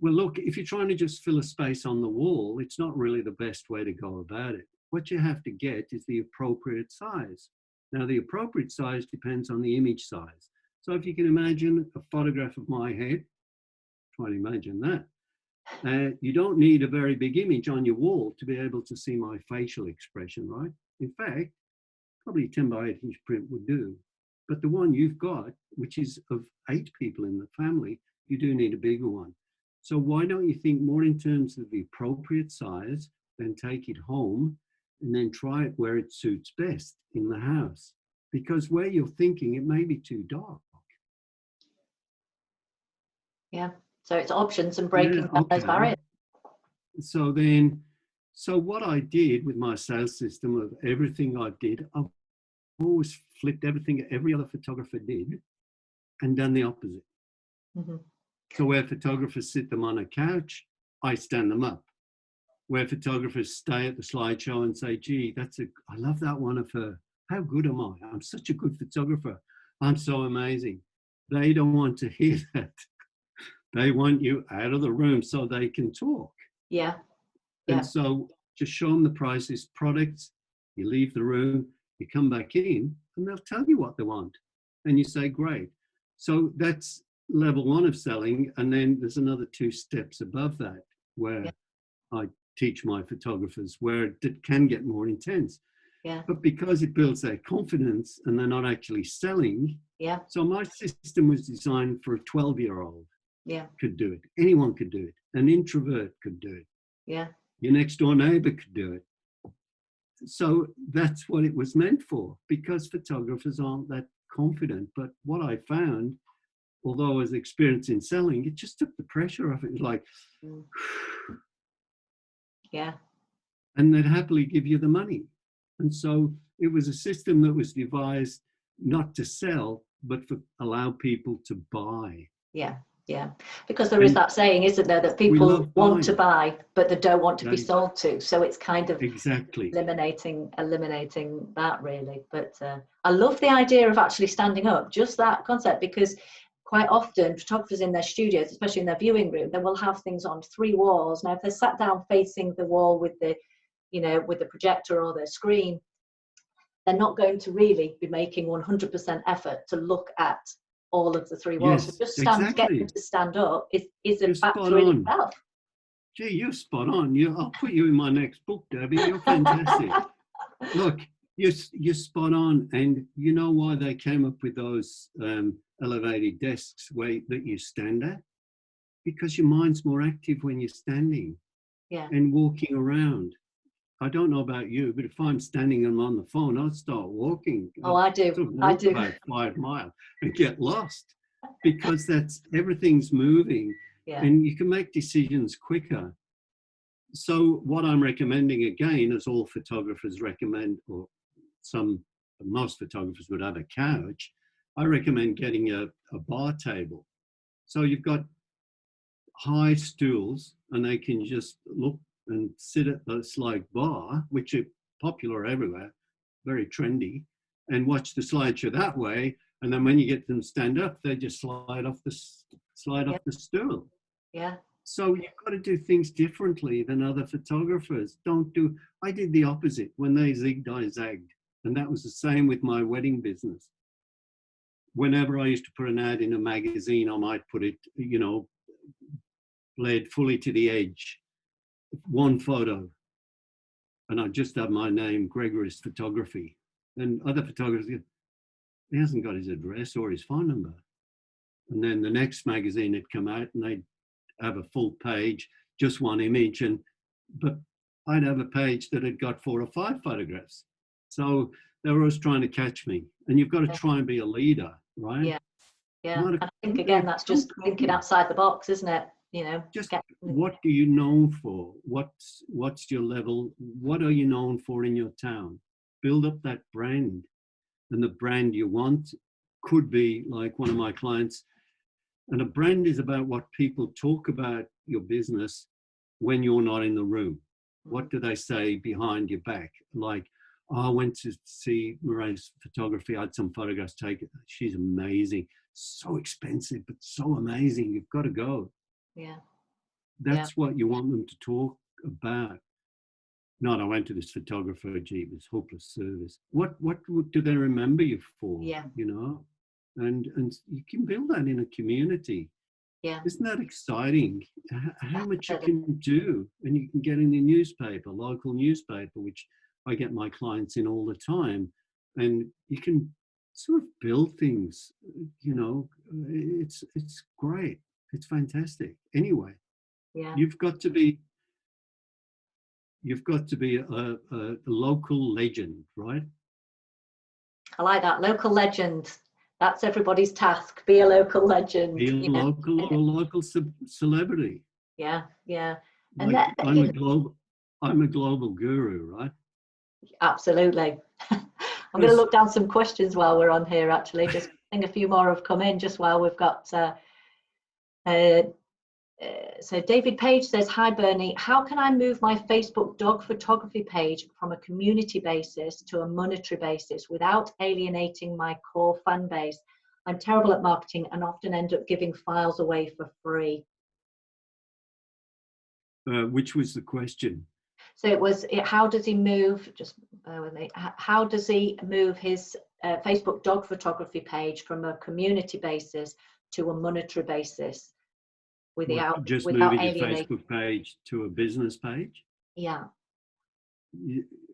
well, look, if you're trying to just fill a space on the wall, it's not really the best way to go about it. What you have to get is the appropriate size. Now, the appropriate size depends on the image size. So if you can imagine a photograph of my head, try to imagine that. You don't need a very big image on your wall to be able to see my facial expression, right? In fact, probably 10 by 8 inch print would do. But the one you've got, which is of 8 people in the family, you do need a bigger one. So why don't you think more in terms of the appropriate size, then take it home and then try it where it suits best in the house? Because where you're thinking, it may be too dark. Yeah. So it's options and breaking down those barriers. So what I did with my sales system of everything I did, I've always flipped everything every other photographer did and done the opposite. Mm-hmm. So where photographers sit them on a couch, I stand them up. Where photographers stay at the slideshow and say, gee, I love that one of her. How good am I? I'm such a good photographer. I'm so amazing. They don't want to hear that. They want you out of the room so they can talk. Yeah. And so just show them the prices, products, you leave the room, you come back in, and they'll tell you what they want. And you say, great. So that's level 1 of selling. And then there's another 2 steps above that where I teach my photographers where it can get more intense. Yeah. But because it builds their confidence and they're not actually selling. Yeah. So my system was designed for a 12-year-old. Yeah. Could do it. Anyone could do it. An introvert could do it. Yeah. Your next door neighbor could do it. So that's what it was meant for, because photographers aren't that confident. But what I found, although I was experienced in selling, it just took the pressure off. It was like, yeah. And they'd happily give you the money. And so it was a system that was devised not to sell, but for allow people to buy. Yeah. Yeah, because there is that saying, isn't there, that people want to buy, but they don't want to be sold to. So it's kind of eliminating that, really. But I love the idea of actually standing up, just that concept, because quite often photographers in their studios, especially in their viewing room, they will have things on 3 walls. Now, if they're sat down facing the wall with the, with the projector or their screen, they're not going to really be making 100% effort to look at all of the 3 walls. Yes, so just getting to stand up is a factor in itself. Gee, you're spot on. I'll put you in my next book, Debbie. You're fantastic. Look, you're spot on. And you know why they came up with those elevated desks that you stand at? Because your mind's more active when you're standing and walking around. I don't know about you, but if I'm standing and I'm on the phone, I'll start walking. Oh, I do. I do. About 5 miles and get lost because everything's moving and you can make decisions quicker. So what I'm recommending again, as all photographers recommend, or most photographers would have a couch, I recommend getting a bar table. So you've got high stools and they can just look and sit at the slide bar, which are popular everywhere, very trendy, and watch the slideshow that way. And then when you get them stand up, they just slide off the stool. Yeah. So you've got to do things differently than other photographers. I did the opposite. When they zigged, I zagged. And that was the same with my wedding business. Whenever I used to put an ad in a magazine, I might put it, bled fully to the edge. 1 photo, and I just have my name, Gregory's Photography. And other photographers go, he hasn't got his address or his phone number. And then the next magazine had come out and they'd have a full page, just 1 image. But I'd have a page that had got 4 or 5 photographs. So they were always trying to catch me. And you've got to Yeah. try and be a leader, right? Yeah. Yeah. Not a, And I think again, that's don't just thinking copy. outside the box, isn't it? You know, Just get, what are you known for? What's your level? What are you known for in your town? Build up that brand. And the brand you want could be like one of my clients. And a brand is about what people talk about your business when you're not in the room. What do they say behind your back? Like, oh, I went to see Moray's photography. I had some photographs taken. She's amazing. So expensive, but so amazing. You've got to go. yeah. That's what you want them to talk about. Not, I went to this photographer, gee, it was hopeless service. What do they remember you for? Yeah. You know? And you can build that in a community. Yeah. Isn't that exciting? How much you Definitely. can do, and you can get in the newspaper, local newspaper, which I get my clients in all the time, and you can sort of build things. You know, it's great. It's fantastic. Anyway, Yeah. you've got to be a local legend, right? I like that. Local legend. That's everybody's task. Be a local legend. Be a You know. local or local celebrity. Yeah. Yeah. And Like that, you know, I'm a global guru, right? absolutely. I'm going to look down some questions while we're on here. Actually, just I think a few more have come in just while we've got. So David Page says, "Hi Bernie, how can I move my Facebook dog photography page from a community basis to a monetary basis without alienating my core fan base? I'm terrible at marketing and often end up giving files away for free." Which was the question? So it was, how does he move, just bear with me, how does he move his Facebook dog photography page from a community basis to a monetary basis What, just without moving your alienating? Facebook page to a business page? Yeah.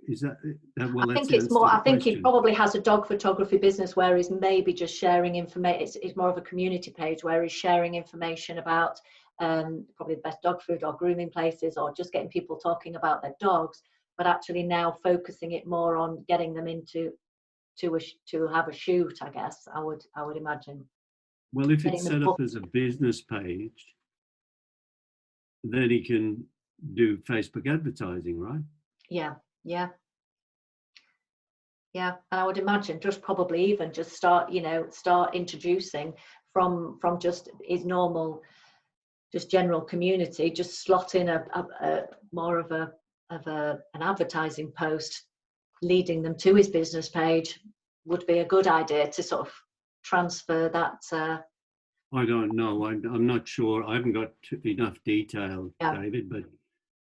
Is that well? I That's think the it's answer more, to the I think he question. probably has a dog photography business where he's maybe just sharing information. It's more of a community page where he's sharing information about probably the best dog food or grooming places or just getting people talking about their dogs, but actually now focusing it more on getting them into to have a shoot, I guess, I would imagine. Well, if Getting it's them set up booked. as a business page, then he can do Facebook advertising, right? Yeah, yeah, yeah. And I would imagine just probably even just start, start introducing from just his normal, just general community, just slot in a more of an advertising post leading them to his business page would be a good idea to sort of transfer that. I don't know. I'm not sure. I haven't got enough detail, Yeah, David. But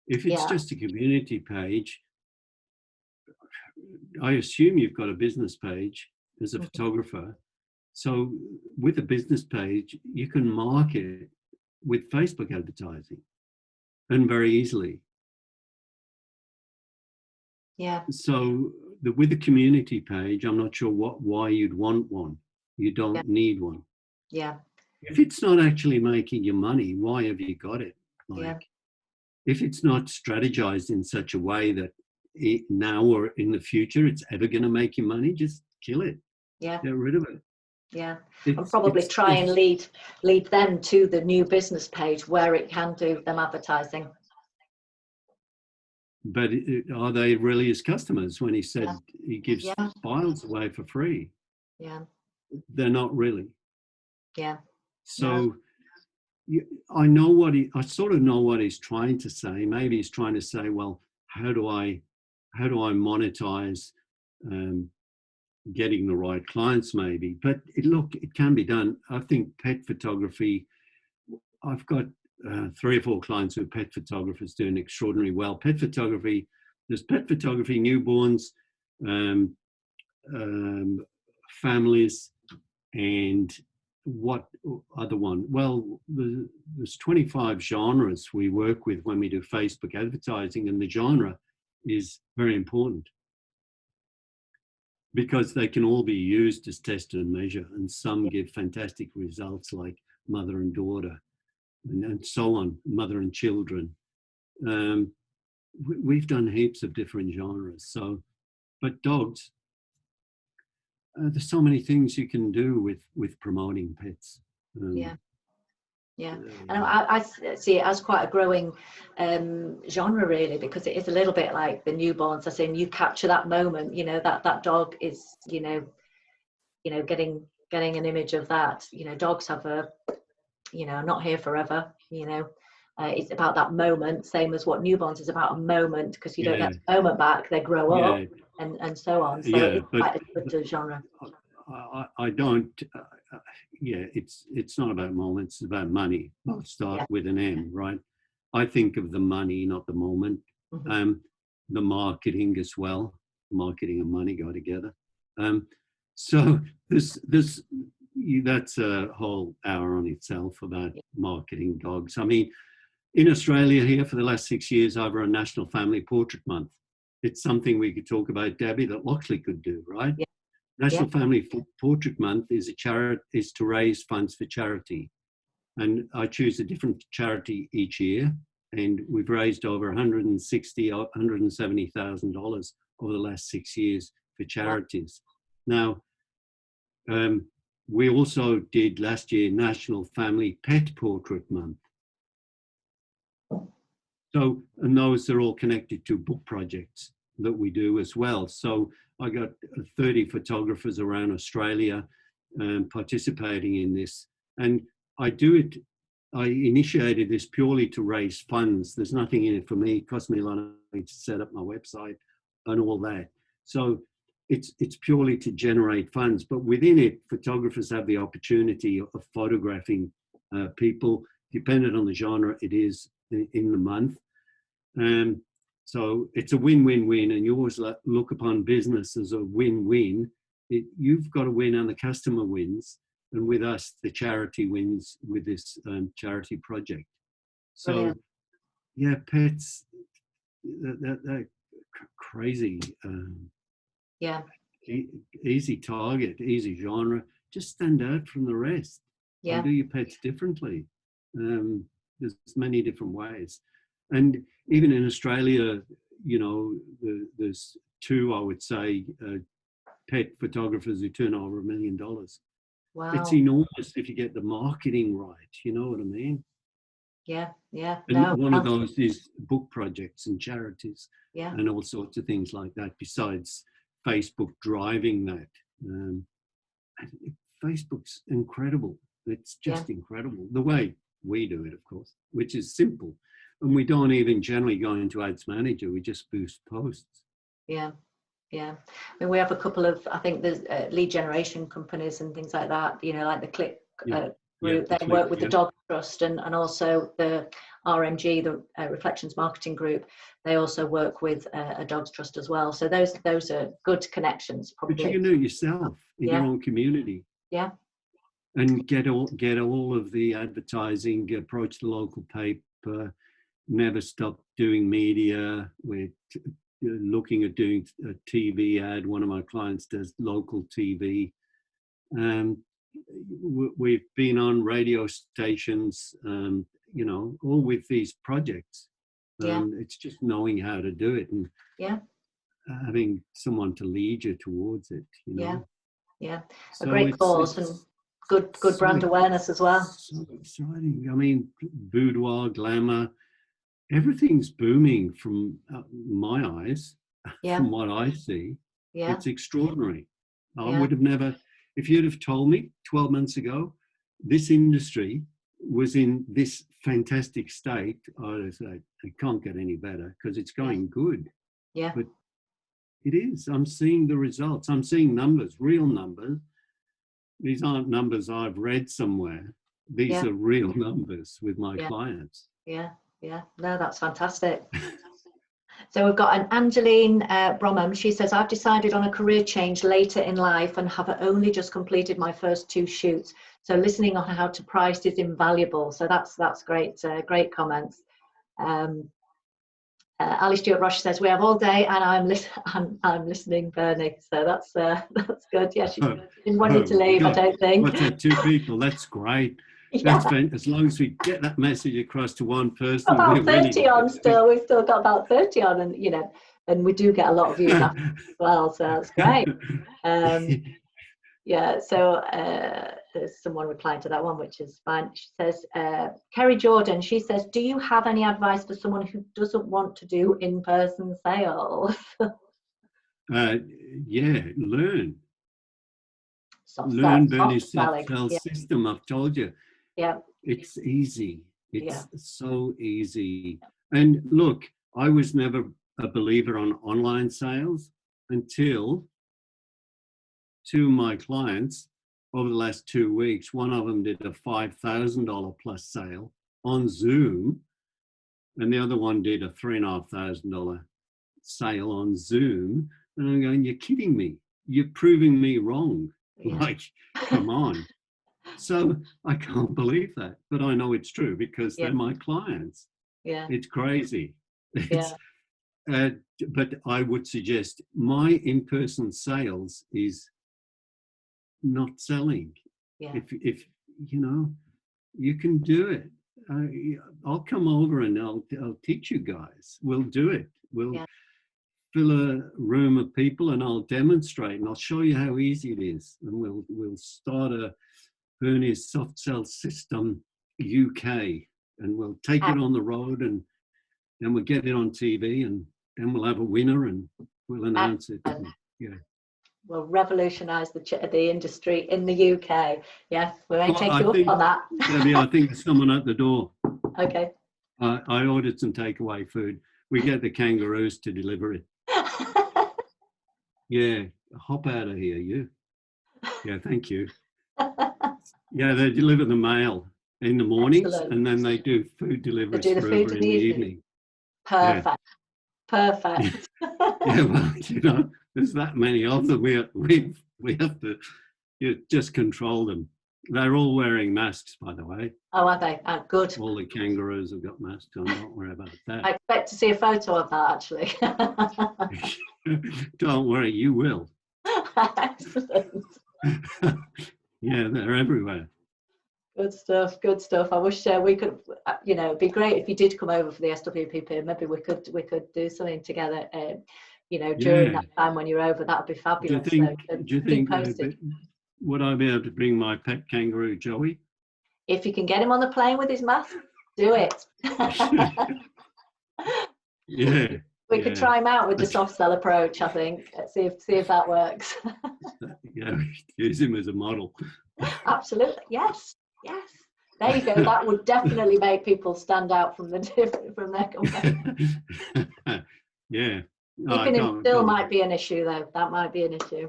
if it's yeah, just a community page, I assume you've got a business page as a mhm, photographer. So with a business page, you can market with Facebook advertising and very easily. yeah, So with the community page, I'm not sure why you'd want one. You yeah, don't need one. yeah, If it's not actually making you money, why have you got it? yeah, Like, if it's not strategized in such a way that now or in the future it's ever going to make you money, just kill it. yeah. Get rid of it. Yeah, and It's probably it's try and just. lead them to the new business page where it can do them advertising. But are they really his customers when he Yeah, said he gives yeah, files away for free? yeah, They're not really. yeah, yeah, So I sort of know what he's trying to say. Maybe he's trying to say, well, how do I monetize getting the right clients? Maybe, but look, it can be done. I think pet photography. I've got 3 or 4 clients who are pet photographers doing extraordinarily well. Pet photography. There's pet photography, newborns, um, families, and what other one? Well, there's 25 genres we work with when we do Facebook advertising, and the genre is very important because they can all be used as test and measure, and some give fantastic results like mother and daughter, and so on, mother and children. Um, we've done heaps of different genres. So, but dogs, there's so many things you can do with promoting pets. Yeah. Yeah, and Uh, I see it as quite a growing genre, really, because it is a little bit like the newborns. I saying you capture that moment, you know, that dog is, getting an image of that. You know, dogs have not here forever. It's about that moment, same as what newborns is about, a moment, because you don't yeah, get the moment back. They grow yeah, up and so on. So it yeah. is But quite a good genre. I don't. Yeah, it's not about moments. It's about money. I'll start Yeah. with an M, right? I think of the money, not the moment. Mm-hmm. The marketing as well. Marketing and money go together. So that's a whole hour on itself about marketing dogs. I mean, in Australia here for the last 6 years, I've run National Family Portrait Month. It's something we could talk about, Debbie, that Loxley could do, right? Yeah. National Yeah. Family Portrait Month is is to raise funds for charity, and I choose a different charity each year. And we've raised over $170,000 over the last 6 years for charities. Now, we also did last year National Family Pet Portrait Month. So, and those are all connected to book projects that we do as well. So I got 30 photographers around Australia participating in this. And I initiated this purely to raise funds. There's nothing in it for me. It cost me a lot of money to set up my website and all that. So it's purely to generate funds. But within it, photographers have the opportunity of photographing people, depending on the genre it is in the month. So it's a win-win-win, and you always look upon business as a win-win. You've got to win and the customer wins, and with us, the charity wins with this charity project. So, Brilliant. yeah, pets, that crazy, Yeah. easy target, easy genre. Just stand out from the rest. Yeah. And do your pets differently. There's many different ways. And even in Australia, there's two, I would say, pet photographers who turn over $1 million. Wow. It's enormous if you get the marketing right. You know what I mean? Yeah. Yeah. And No. one of those is book projects and charities, Yeah. and all sorts of things like that, besides Facebook driving that. Facebook's incredible. It's just incredible. The way we do it, of course, which is simple. And we don't even generally go into Ads Manager. We just boost posts. Yeah. Yeah. I mean, we have a couple of, I think there's lead generation companies and things like that, like the Click group. They work with the Dog Trust and also the RMG, the Reflections Marketing Group. They also work with a Dogs Trust as well. So those are good connections. Probably. But you can do it yourself in your own community. Yeah. And get all of the advertising, approach the local paper, never stop doing media. We're looking at doing a TV ad. One of my clients does local TV. We've been on radio stations, all with these projects. It's just knowing how to do it and having someone to lead you towards it. Yeah. So a great cause and good brand awareness as well. So exciting. I mean, boudoir, glamour, everything's booming from my eyes, from what I see. Yeah. It's extraordinary. I would have never, if you'd have told me 12 months ago, this industry was in this fantastic state, I'd have said, it can't get any better because it's going good. Yeah. But it is. I'm seeing the results. I'm seeing numbers, real numbers. These aren't numbers I've read somewhere. These are real numbers with my clients. Yeah. No, that's fantastic. So we've got an Angeline Bromham. She says, I've decided on a career change later in life and have only just completed my first 2 shoots. So listening on how to price is invaluable. So that's great. Great comments. Ali Stewart Roche says, we have all day and I'm listening, Bernie. So that's good. Yeah, she didn't want you to leave, I don't think. What's that, 2 people? That's great. That's fine. As long as we get that message across to one person, About we're 30 on still. We've still got about 30 on, and and we do get a lot of views after as well, so that's great. Yeah, so there's someone replying to that one, which is fine. She says, Kerry Jordan, she says, do you have any advice for someone who doesn't want to do in-person sales? Yeah, learn. Soft Bernie's selling. soft sell system. I've told you. Yeah. It's easy. It's so easy. And look, I was never a believer on online sales until two of my clients over the last 2 weeks, one of them did a $5,000 plus sale on Zoom, and the other one did a $3,500 sale on Zoom. And I'm going, you're kidding me. You're proving me wrong. Yeah. Like, come on. So I can't believe that, but I know it's true because they're my clients. Yeah. It's crazy. But I would suggest my in-person sales is not selling. Yeah. If you can do it. I'll come over and I'll teach you guys. We'll do it. We'll fill a room of people and I'll demonstrate and I'll show you how easy it is. And we'll start a Bernie's soft sell system UK, and we'll take it on the road, and then we'll get it on TV, and then we'll have a winner and we'll announce it. We'll revolutionise the industry in the UK. Yeah, we may take you up on that. Debbie, I think there's someone at the door. Okay. I ordered some takeaway food. We get the kangaroos to deliver it. Yeah, hop out of here, you. Yeah, thank you. Yeah, they deliver the mail in the mornings. Excellent. And then they do food deliveries in the evening. Perfect. Yeah. Perfect. Yeah, well, there's that many of them. We have to just control them. They're all wearing masks, by the way. Oh, are they? Oh, good. All the kangaroos have got masks on. Don't worry about that. I expect to see a photo of that, actually. Don't worry, you will. Excellent. Yeah, they're everywhere. Good stuff. Good stuff. I wish we could. It'd be great if you did come over for the SWPP. Maybe we could do something together. During that time when you're over, that would be fabulous. Do you think would I be able to bring my pet kangaroo, Joey? If you can get him on the plane with his mask, do it. Yeah. We could try him out with the soft sell approach, I think. See if that works. Yeah, use him as a model. Absolutely. Yes. There you go. That would definitely make people stand out from their company. Yeah. Keeping him still might be an issue, though. That might be an issue.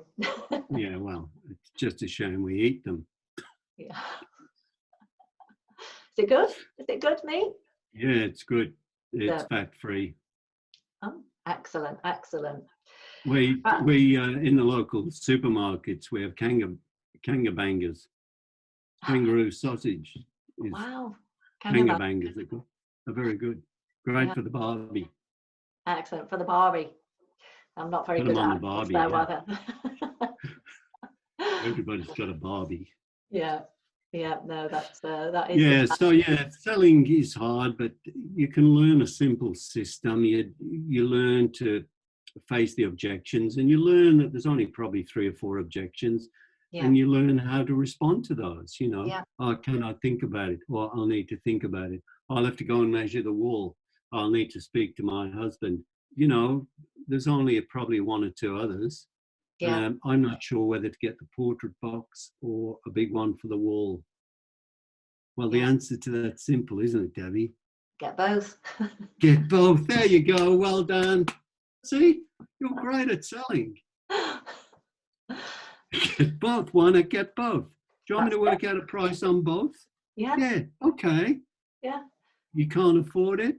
Yeah, well, it's just a shame we eat them. Yeah. Is it good? Is it good meat? Yeah, it's good. It's fat-free. Oh, excellent. We in the local supermarkets, we have bangers. Kangaroo sausage. Wow. Bangers are very good. Great for the barbie. Excellent for the barbie. I'm not very good at the barbie. There, Everybody's got a barbie. Yeah. No, that is. Yeah. So selling is hard, but you can learn a simple system. You learn to face the objections, and you learn that there's only probably 3 or 4 objections. Yeah. And you learn how to respond to those, Oh, can I think about it? Or I'll need to think about it. I'll have to go and measure the wall. I'll need to speak to my husband. There's only probably 1 or 2 others. Yeah. I'm not sure whether to get the portrait box or a big one for the wall. Well, the answer to that's simple, isn't it, Debbie? Get both. Get both. There you go. Well done. See, you're great at selling. Get both. Why not get both? Do you want me to work out a price on both? Yeah. Yeah. Okay. Yeah. You can't afford it?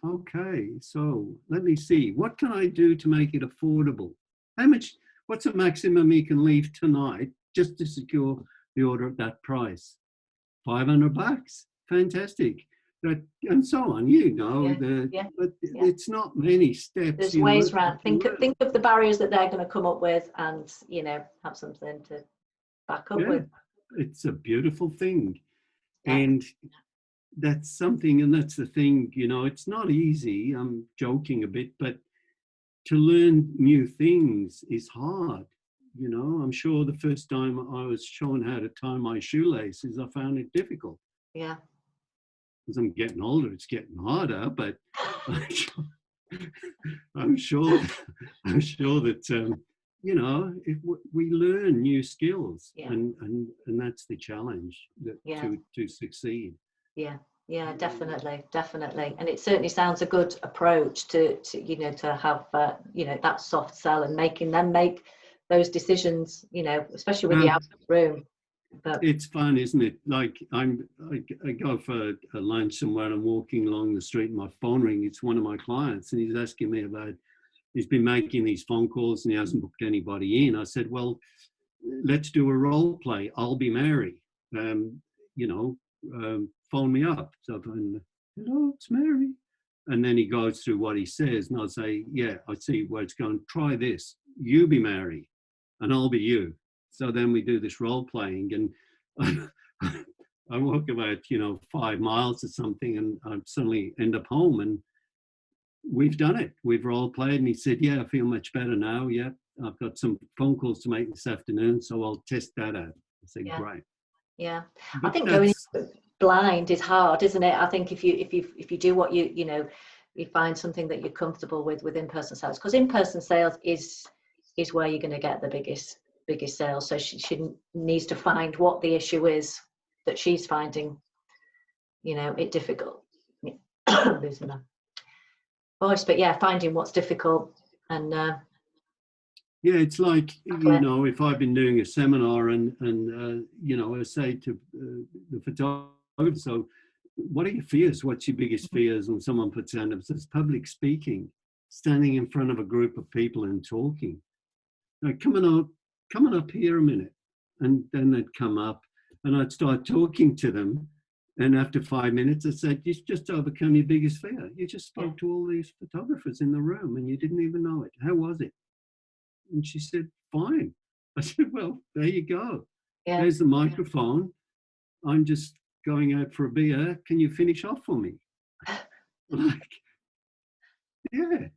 Okay. So let me see. What can I do to make it affordable? What's the maximum you can leave tonight just to secure the order at that price? $500. Fantastic. And so on, but it's not many steps. There's ways around. Think of the barriers that they're going to come up with, and have something to back up with. it's a beautiful thing. Yeah. And that's something, and that's the thing, you know, it's not easy. I'm joking a bit, but to learn new things is hard. You know, I'm sure the first time I was shown how to tie my shoelaces, I found it difficult. Yeah. As I'm getting older, it's getting harder, but I'm sure, I'm sure that, you know, if we learn new skills, Yeah. and that's the challenge, that Yeah. to succeed. Yeah. Yeah, definitely, definitely, and it certainly sounds a good approach to you know, to have you know, that soft sell and making them make those decisions, you know, especially with you Well, out of the room. But it's fun, isn't it? Like I go for a lunch somewhere and I'm walking along the street and my phone rings. It's one of my clients and he's asking me about, he's been making these phone calls and he hasn't booked anybody in. I said, well, let's do a role play. I'll be Mary. You know, phone me up. So I'm, hello, it's Mary. And then he goes through what he says and I'll say, yeah, I see where it's going. Try this. You be Mary and I'll be you. So then we do this role playing and I walk about, you know, 5 miles or something and I suddenly end up home and we've done it. We've role played. And he said, yeah, I feel much better now. Yeah, I've got some phone calls to make this afternoon, so I'll test that out. I said, yeah, great. yeah, I But think going that's, blind is hard, isn't it? I think if you do what you know, you find something that you're comfortable with in-person sales, because in-person sales is where you're going to get the biggest sales. So she needs to find what the issue is that she's finding, you know, it difficult. Losing my voice, but yeah, finding what's difficult and yeah, it's like, tackle you it. know, if I've been doing a seminar and you know, I say to the photographer, so what are your fears? What's your biggest fears? And someone puts down, it says public speaking, standing in front of a group of people and talking. Like, come on up here a minute. And then they'd come up and I'd start talking to them. And after 5 minutes, I said, you just overcome your biggest fear. You just Yeah, spoke to all these photographers in the room and you didn't even know it. How was it? And she said, fine. I said, well, there you go. yeah, There's the microphone. I'm just going out for a beer. Can you finish off for me? Like, yeah,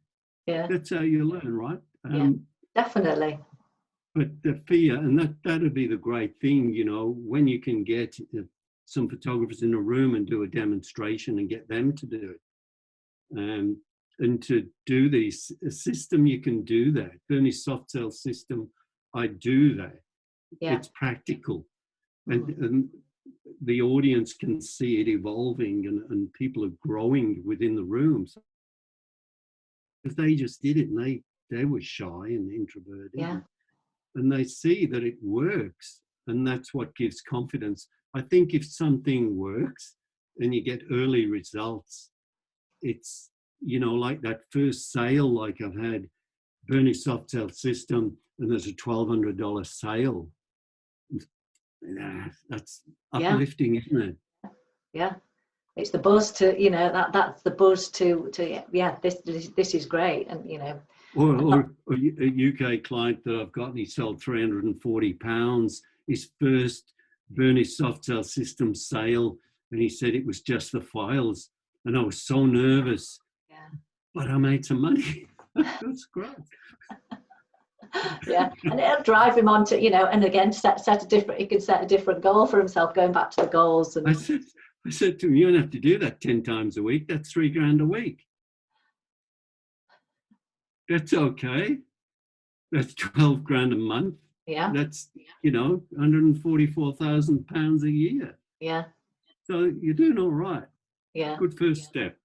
yeah, that's how you learn, right? yeah, definitely. But the fear, and that'd be the great thing, you know, when you can get some photographers in a room and do a demonstration and get them to do it. And to do this a system, you can do that. Bernie's soft sell system, I do that. Yeah. It's practical. Mm. And the audience can see it evolving and people are growing within the rooms. Because they just did it and they were shy and introverted. Yeah. And they see that it works and that's what gives confidence. I think if something works and you get early results, it's, you know, like that first sale, like I've had Bernie soft sell system and there's a $1,200 sale. That's Yeah. uplifting, isn't it? Yeah. It's the buzz to, you know, that's the buzz to yeah, this is great. And you know, Or a UK client that I've got, and he sold £340, his first Bernie soft sell system sale, and he said it was just the files. And I was so nervous, yeah. but I made some money. That's great. Yeah, and it'll drive him on to, you know, and again set a different, he can set a different goal for himself, going back to the goals. I And said, I said to him, you don't have to do that 10 times a week. That's $3,000 a week. That's okay. That's 12 grand a month. yeah, That's, you know, £144,000 a year. yeah, So you're doing all right. yeah. Good first step.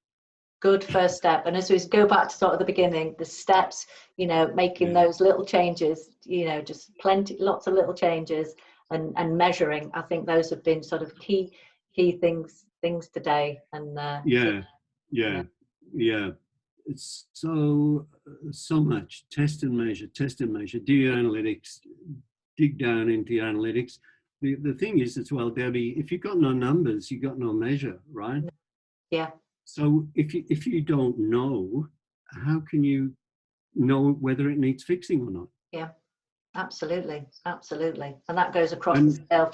Good first step. And as we go back to sort of the beginning, the steps, you know, making Yeah. those little changes, you know, just lots of little changes and measuring. I think those have been sort of key things today. And Yeah. yeah, Yeah. Yeah. It's so much test and measure, do your analytics, dig down into your analytics. The thing is as well, Debbie, if you've got no numbers, you've got no measure, right? yeah, So if you don't know, how can you know whether it needs fixing or not? yeah, Absolutely, absolutely, and that goes across the And scale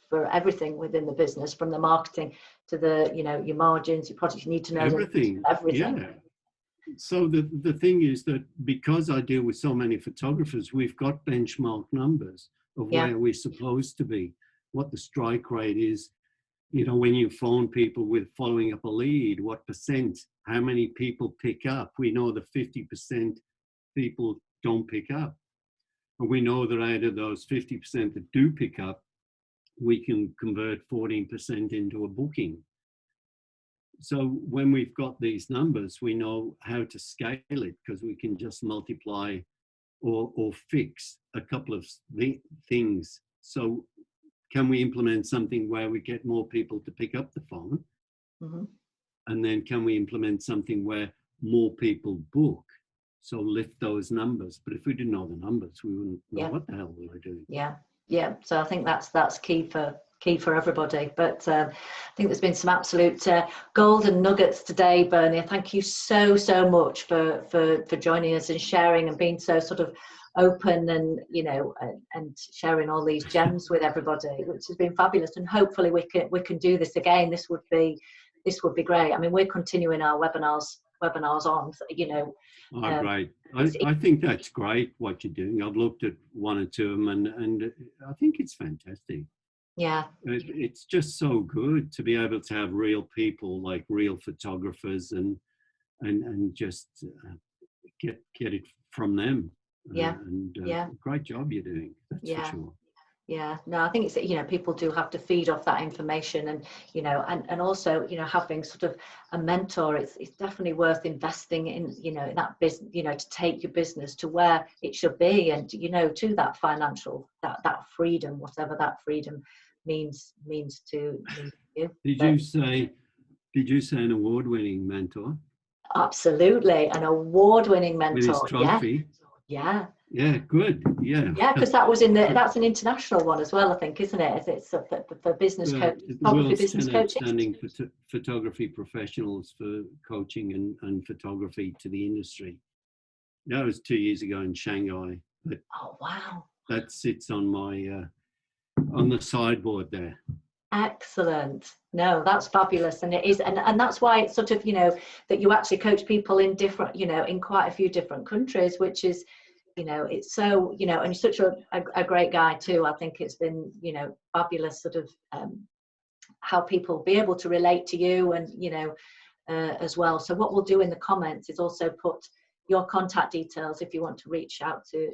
for everything within the business, from the marketing to the, your margins, your products. You need to know everything, everything. yeah. So the thing is that because I deal with so many photographers, we've got benchmark numbers of Yeah. where we're supposed to be, what the strike rate is. When you phone people with following up a lead, what percent, how many people pick up? We know that 50% people don't pick up. And we know that out of those 50% that do pick up, we can convert 14% into a booking. So when we've got these numbers, we know how to scale it, because we can just multiply or fix a couple of things. So can we implement something where we get more people to pick up the phone? Mm-hmm. And then can we implement something where more people book? So lift those numbers. But if we didn't know the numbers, we wouldn't know what the hell we were doing. Yeah. So I think that's key for everybody. But I think there's been some absolute golden nuggets today, Bernie. Thank you so much for joining us and sharing and being so sort of open and and sharing all these gems with everybody, which has been fabulous. And hopefully we can do this again. This would be great. I mean, we're continuing our webinars on, Oh, great. I think that's great what you're doing. I've looked at one or two of them, and I think it's fantastic. Yeah. It's just so good to be able to have real people, like real photographers, and just get it from them. Yeah. Great job you're doing. That's for sure. Yeah, no, I think it's people do have to feed off that information, and and also having sort of a mentor. It's definitely worth investing in in that business, to take your business to where it should be, and to that financial that freedom, whatever that freedom means to you. Did you say an award-winning mentor? Absolutely, an award-winning mentor. With his trophy. Yeah. Yeah, good. Yeah. Yeah, because that's an international one as well, I think, isn't it? It's for business coach, probably business coaching. Outstanding photography professionals for coaching and photography to the industry. That was 2 years ago in Shanghai. But oh wow! That sits on my on the sideboard there. Excellent. No, that's fabulous, and it is, and that's why it's sort of that you actually coach people in different in quite a few different countries, which is. It's so and you're such a great guy too. I think it's been fabulous sort of how people be able to relate to you, and as well. So what we'll do in the comments is also put your contact details if you want to reach out to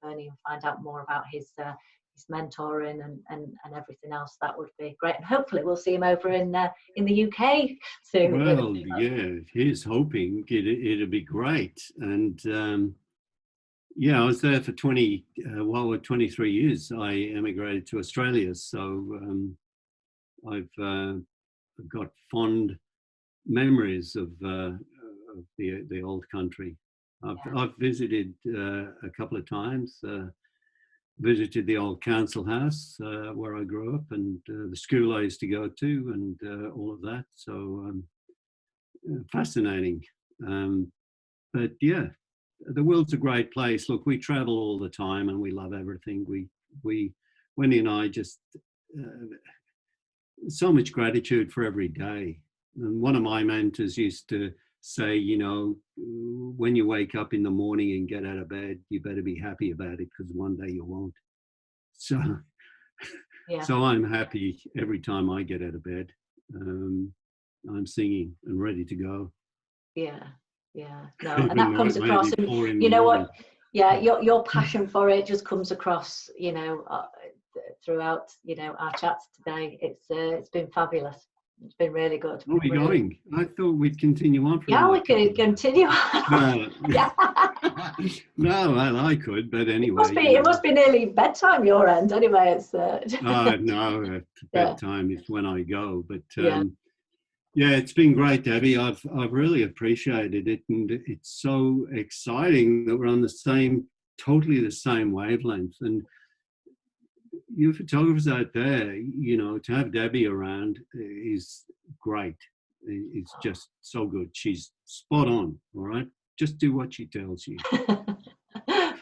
Bernie and find out more about his mentoring and everything else. That would be great, and hopefully we'll see him over in the UK soon. Well, yeah, he's hoping it'll be great. And yeah, I was there for 23 years. I emigrated to Australia, so I've got fond memories of the old country. I've visited a couple of times. Visited the old council house where I grew up, and the school I used to go to, and all of that. So fascinating. But yeah. The world's a great place. Look, we travel all the time and we love everything. Wendy and I just, so much gratitude for every day. And one of my mentors used to say, when you wake up in the morning and get out of bed, you better be happy about it, because one day you won't. So, so I'm happy every time I get out of bed. I'm singing and ready to go. No, and that comes across, and you know what, your passion for it just comes across throughout our chats today. It's been fabulous. It's been really good. Are we going? I thought we'd continue on. We could continue on. No, well, I could, but anyway. It must be nearly bedtime your end. Anyway, it's. No, bedtime is when I go, but. Yeah, it's been great, Debbie. I've really appreciated it, and it's so exciting that we're on totally the same wavelength. And you photographers out there, to have Debbie around is great. It's just so good. She's spot on. All right, just do what she tells you.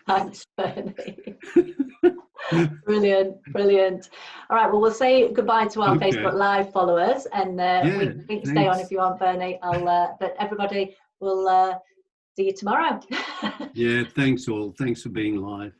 Thanks, Bernie. Brilliant, brilliant. All right, well, we'll say goodbye to our Facebook Live followers, and we can stay on if you want, Bernie. But everybody will see you tomorrow. Yeah, thanks all. Thanks for being live.